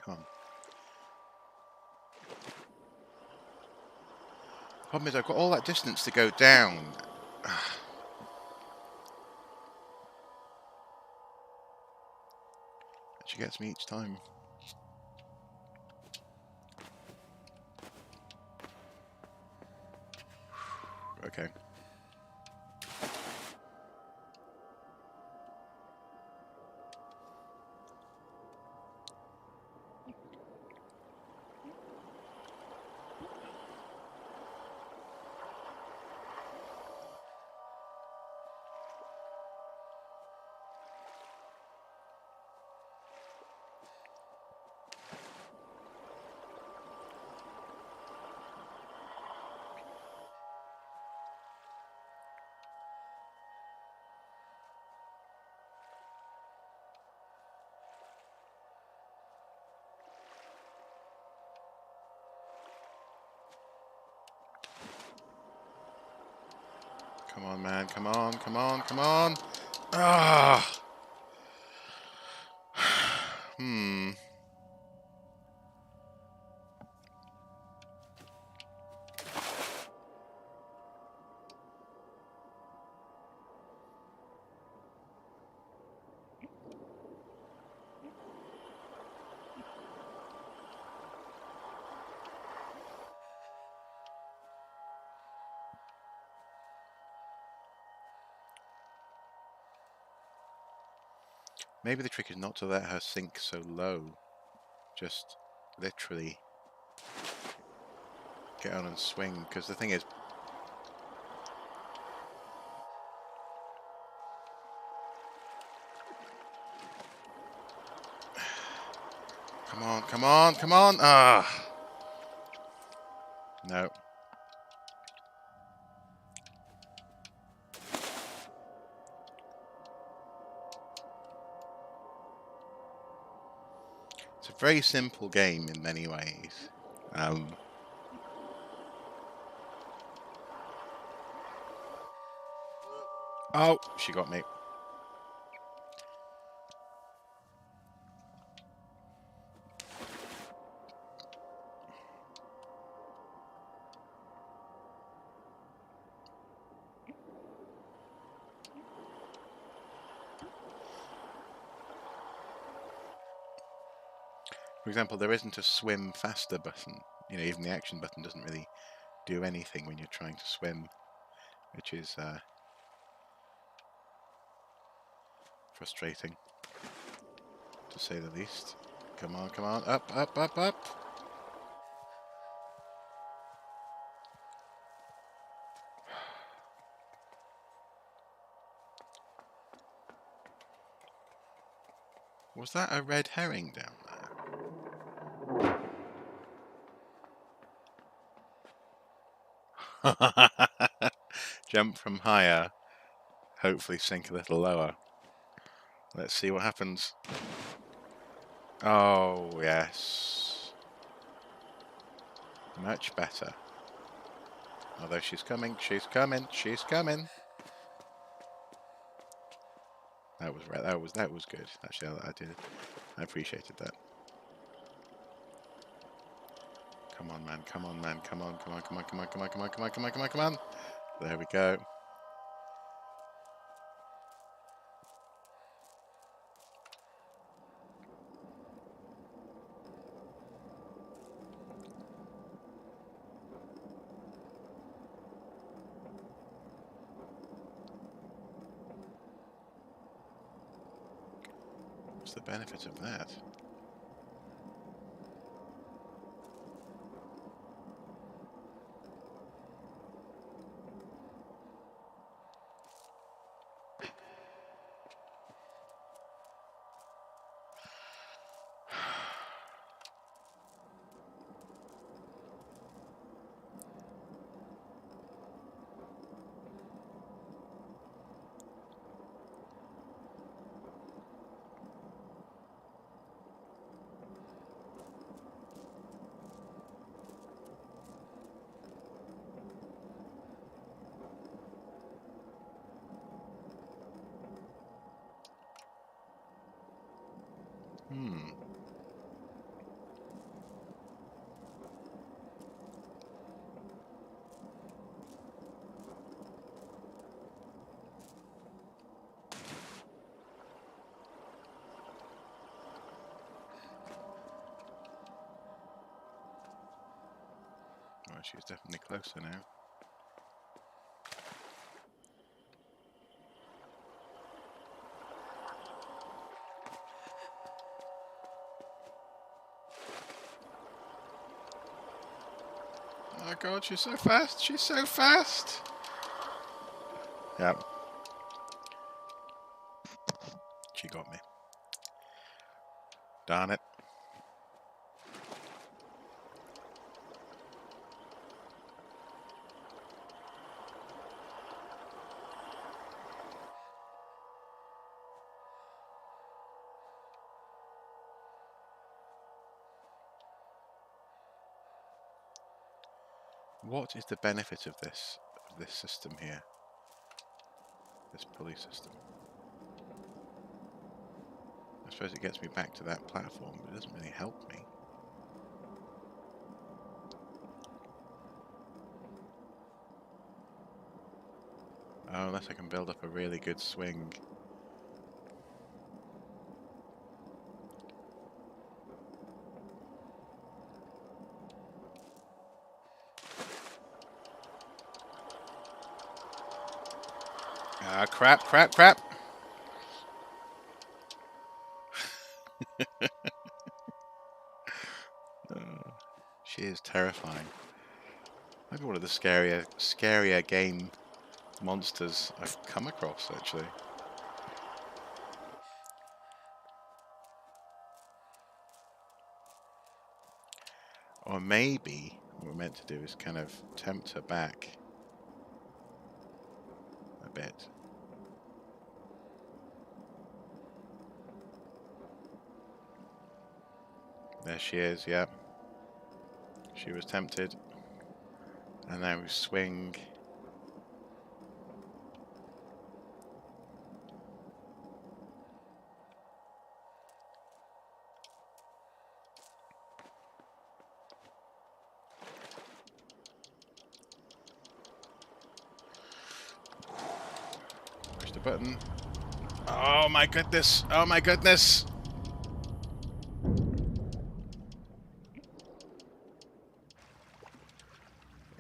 Come on. Problem is, I've got all that distance to go down. She gets me each time. Okay. Come on, man. Come on, come on, come on. Ah! Hmm. Maybe the trick is not to let her sink so low. Just literally get on and swing. Because the thing is, come on, come on, come on. Ah! No. It's a very simple game in many ways. Oh, she got me. For example, there isn't a swim faster button. You know, even the action button doesn't really do anything when you're trying to swim, which is frustrating, to say the least. Come on, come on, up, up, up, up. Was that a red herring down there? Jump from higher, hopefully sink a little lower. Let's see what happens. Oh, yes. Much better. Although she's coming, she's coming, she's coming. That was right. That was good. Actually, I appreciated that. Come on, man. Come on, man. Come on, come on, come on, come on, come on, come on, come on, come on, come on, come on. There we go. What's the benefit of that? Hmm. Oh, she's definitely closer now. my god, she's so fast. She's so fast. Yeah. She got me. Darn it. What is the benefit of this system here? This pulley system. I suppose it gets me back to that platform, but it doesn't really help me. Oh, unless I can build up a really good swing. Ah, crap, crap, crap! She is terrifying. Maybe one of the scarier game monsters I've come across, actually. Or maybe what we're meant to do is kind of tempt her back a bit. There she is, yep. She was tempted. And now we swing. Push the button. Oh my goodness! Oh my goodness!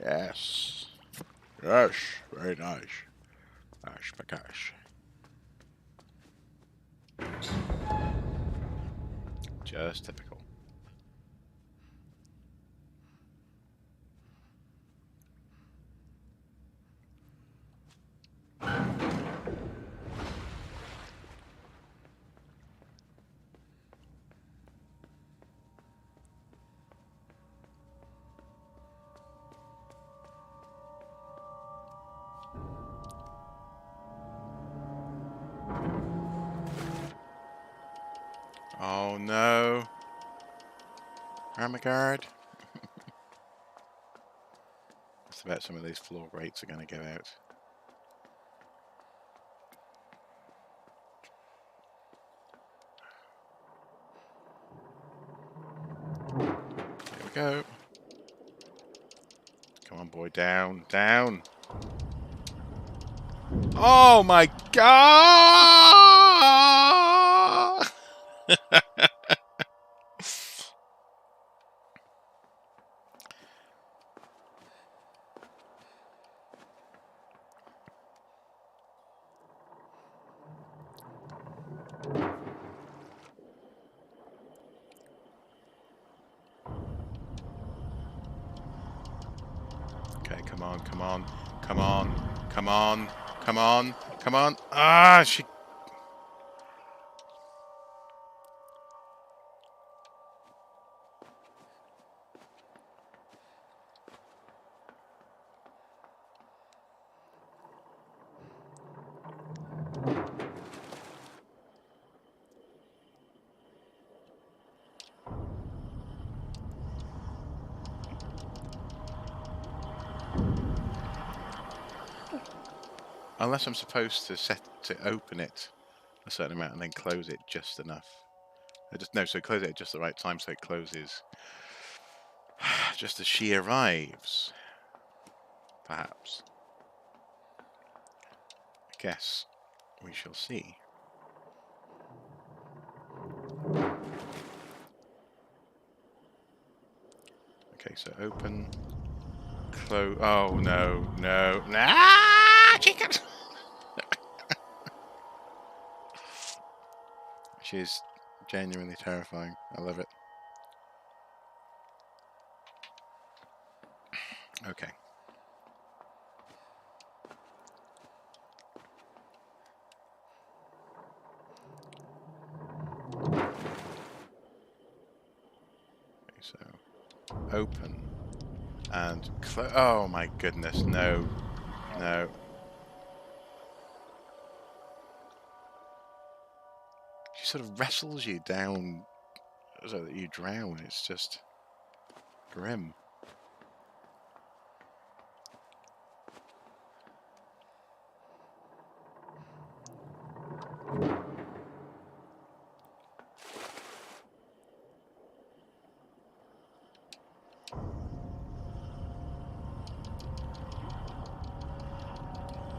Yes. Yes. Very nice. Nice, Pakash. Just typical. Oh no. Armagard. I bet some of these floor grates are going to go out. Here we go. Come on, boy. Down. Down. Oh my god! Okay, come on, come on, come on, come on, come on, come on. Ah, she... Unless I'm supposed to set to open it a certain amount and then close it just enough. No, so close it at just the right time so it closes just as she arrives. Perhaps. I guess we shall see. Okay, so open, close. Oh no, no, nah! Chicken. She's genuinely terrifying. I love it. Okay. So open and close. Oh my goodness, no, no. She sort of wrestles you down so that you drown. It's just grim.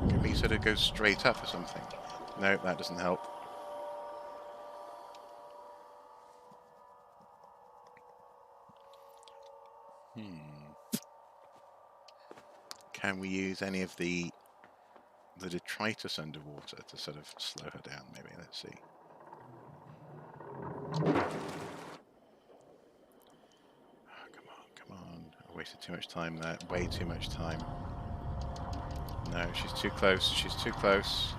Can we sort of go straight up or something? No, that doesn't help. Can we use any of the detritus underwater to sort of slow her down? Maybe. Let's see. Oh, come on, come on! I wasted too much time there. Way too much time. No, she's too close. She's too close.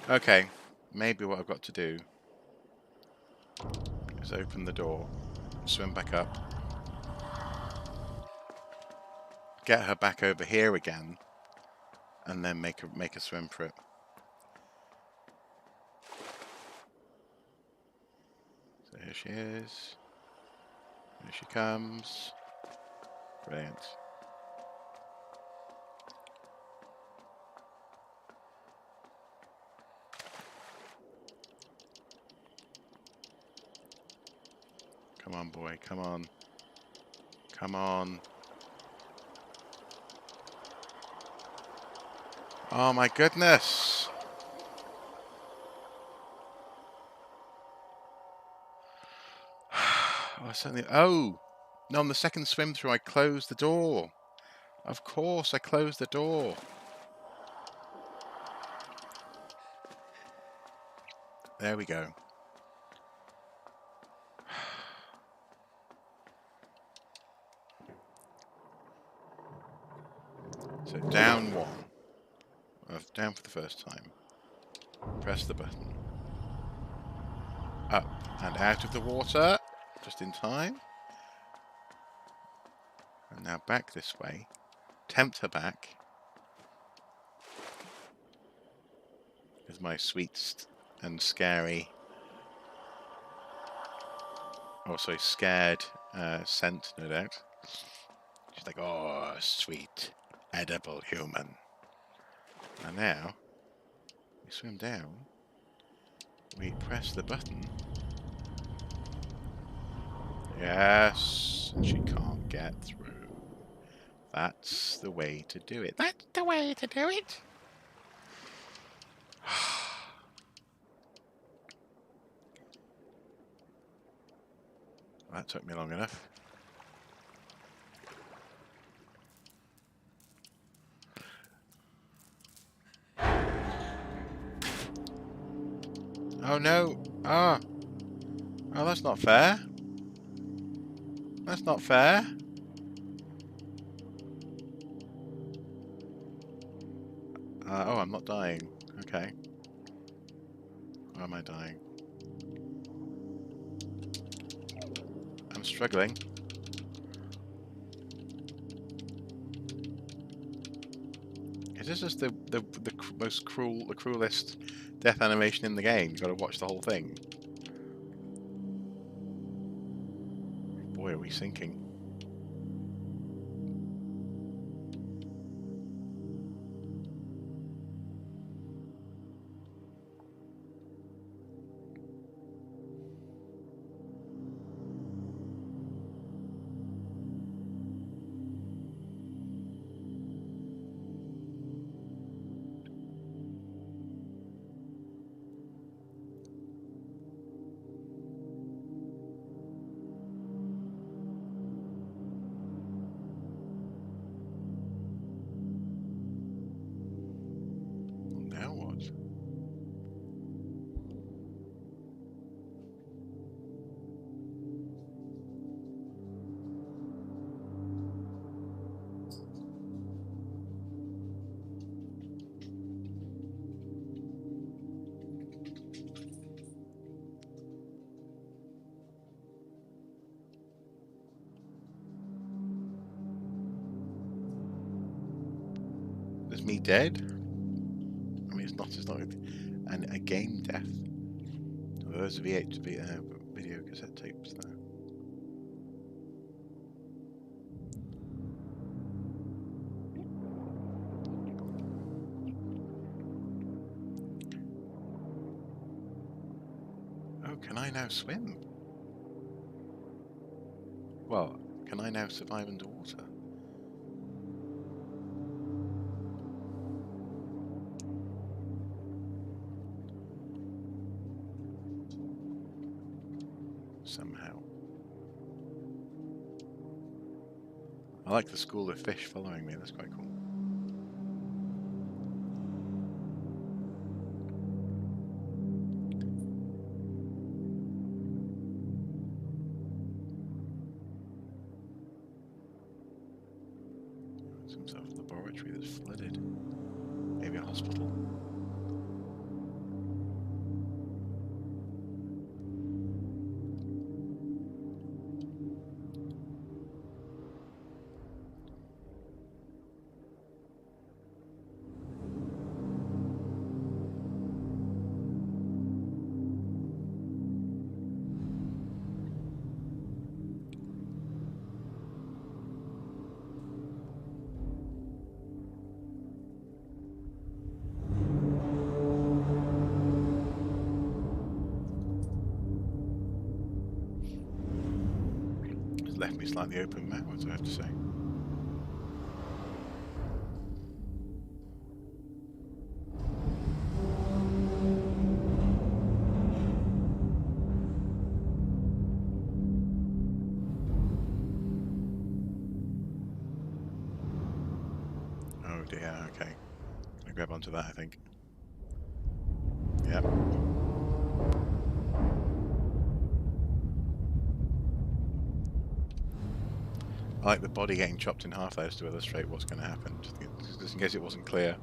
Okay, maybe what I've got to do is open the door, swim back up, get her back over here again, and then make a swim for it. So here she is. Here she comes. Brilliant. Come on, boy. Come on. Come on. Oh my goodness. Oh, certainly. Oh, no, on the second swim through, I closed the door. Of course, I closed the door. There we go. So down one. Down for the first time. Press the button. Up and out of the water. Just in time. And now back this way. Tempt her back. With my sweet and scary, also scared scent, no doubt. She's like, oh, sweet, edible human. And now, we swim down, we press the button. Yes, and she can't get through. That's the way to do it. That's the way to do it. That took me long enough. Oh no! Ah! Oh, that's not fair. That's not fair. Oh, I'm not dying. Okay. Why am I dying? I'm struggling. Is this just the most cruel, the cruelest death animation in the game? You've got to watch the whole thing. Boy, are we sinking. me dead? I mean, it's not a game death. Well, those video cassette tapes there. Oh, can I now swim? Well, can I now survive underwater? Somehow. I like the school of fish following me, that's quite cool. Some sort of laboratory that's flooded. Maybe a hospital. It's left me slightly open mouth, I have to say. Oh dear, okay. Gonna grab onto that, I think. Yep. I like the body getting chopped in half there to illustrate what's going to happen, just in case it wasn't clear.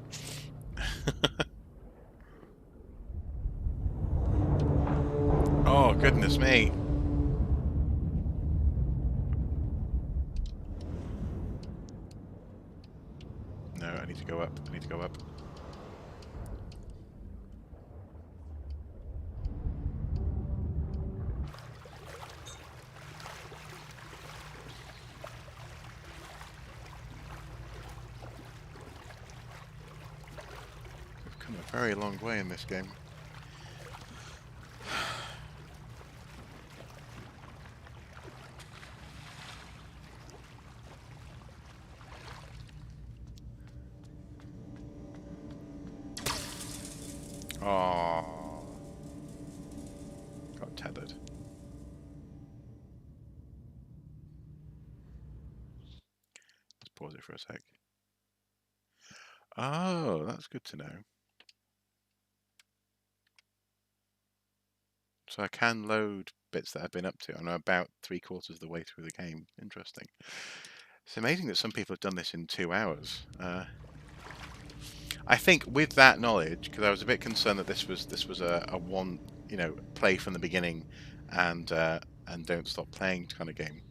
Oh, goodness me. No, I need to go up. I need to go up. We've come a very long way in this game. Oh, got tethered. Let's pause it for a sec. Oh, that's good to know. So I can load bits that I've been up to. I'm about 3/4 of the way through the game. Interesting. It's amazing that some people have done this in 2 hours. I think with that knowledge, because I was a bit concerned that this was a one, play from the beginning and don't stop playing kind of game.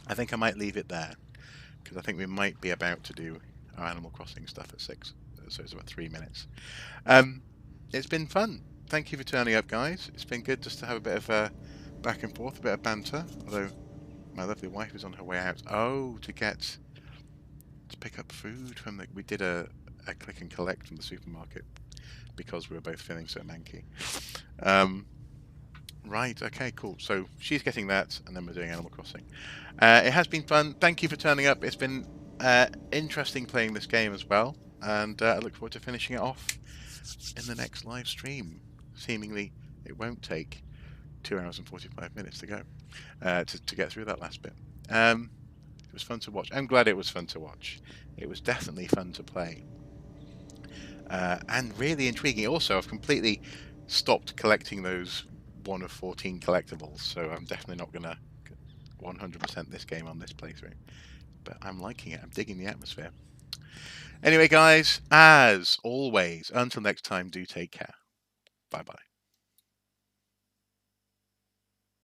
I think I might leave it there because I think we might be about to do our Animal Crossing stuff at 6, so it's about 3 minutes. It's been fun. Thank you for turning up, guys. It's been good just to have a bit of back and forth, a bit of banter. Although my lovely wife is on her way out. Oh, to pick up food from we did a click and collect from the supermarket because we were both feeling so manky. Right, okay, cool. So she's getting that, and then we're doing Animal Crossing. It has been fun. Thank you for turning up. It's been interesting playing this game as well, and I look forward to finishing it off in the next live stream. Seemingly, it won't take 2 hours and 45 minutes to go to get through that last bit. It was fun to watch. I'm glad it was fun to watch. It was definitely fun to play. And really intriguing. Also, I've completely stopped collecting those 1 of 14 collectibles, so I'm definitely not going to 100% this game on this playthrough. But I'm liking it. I'm digging the atmosphere. Anyway, guys, as always, until next time, do take care. Bye-bye.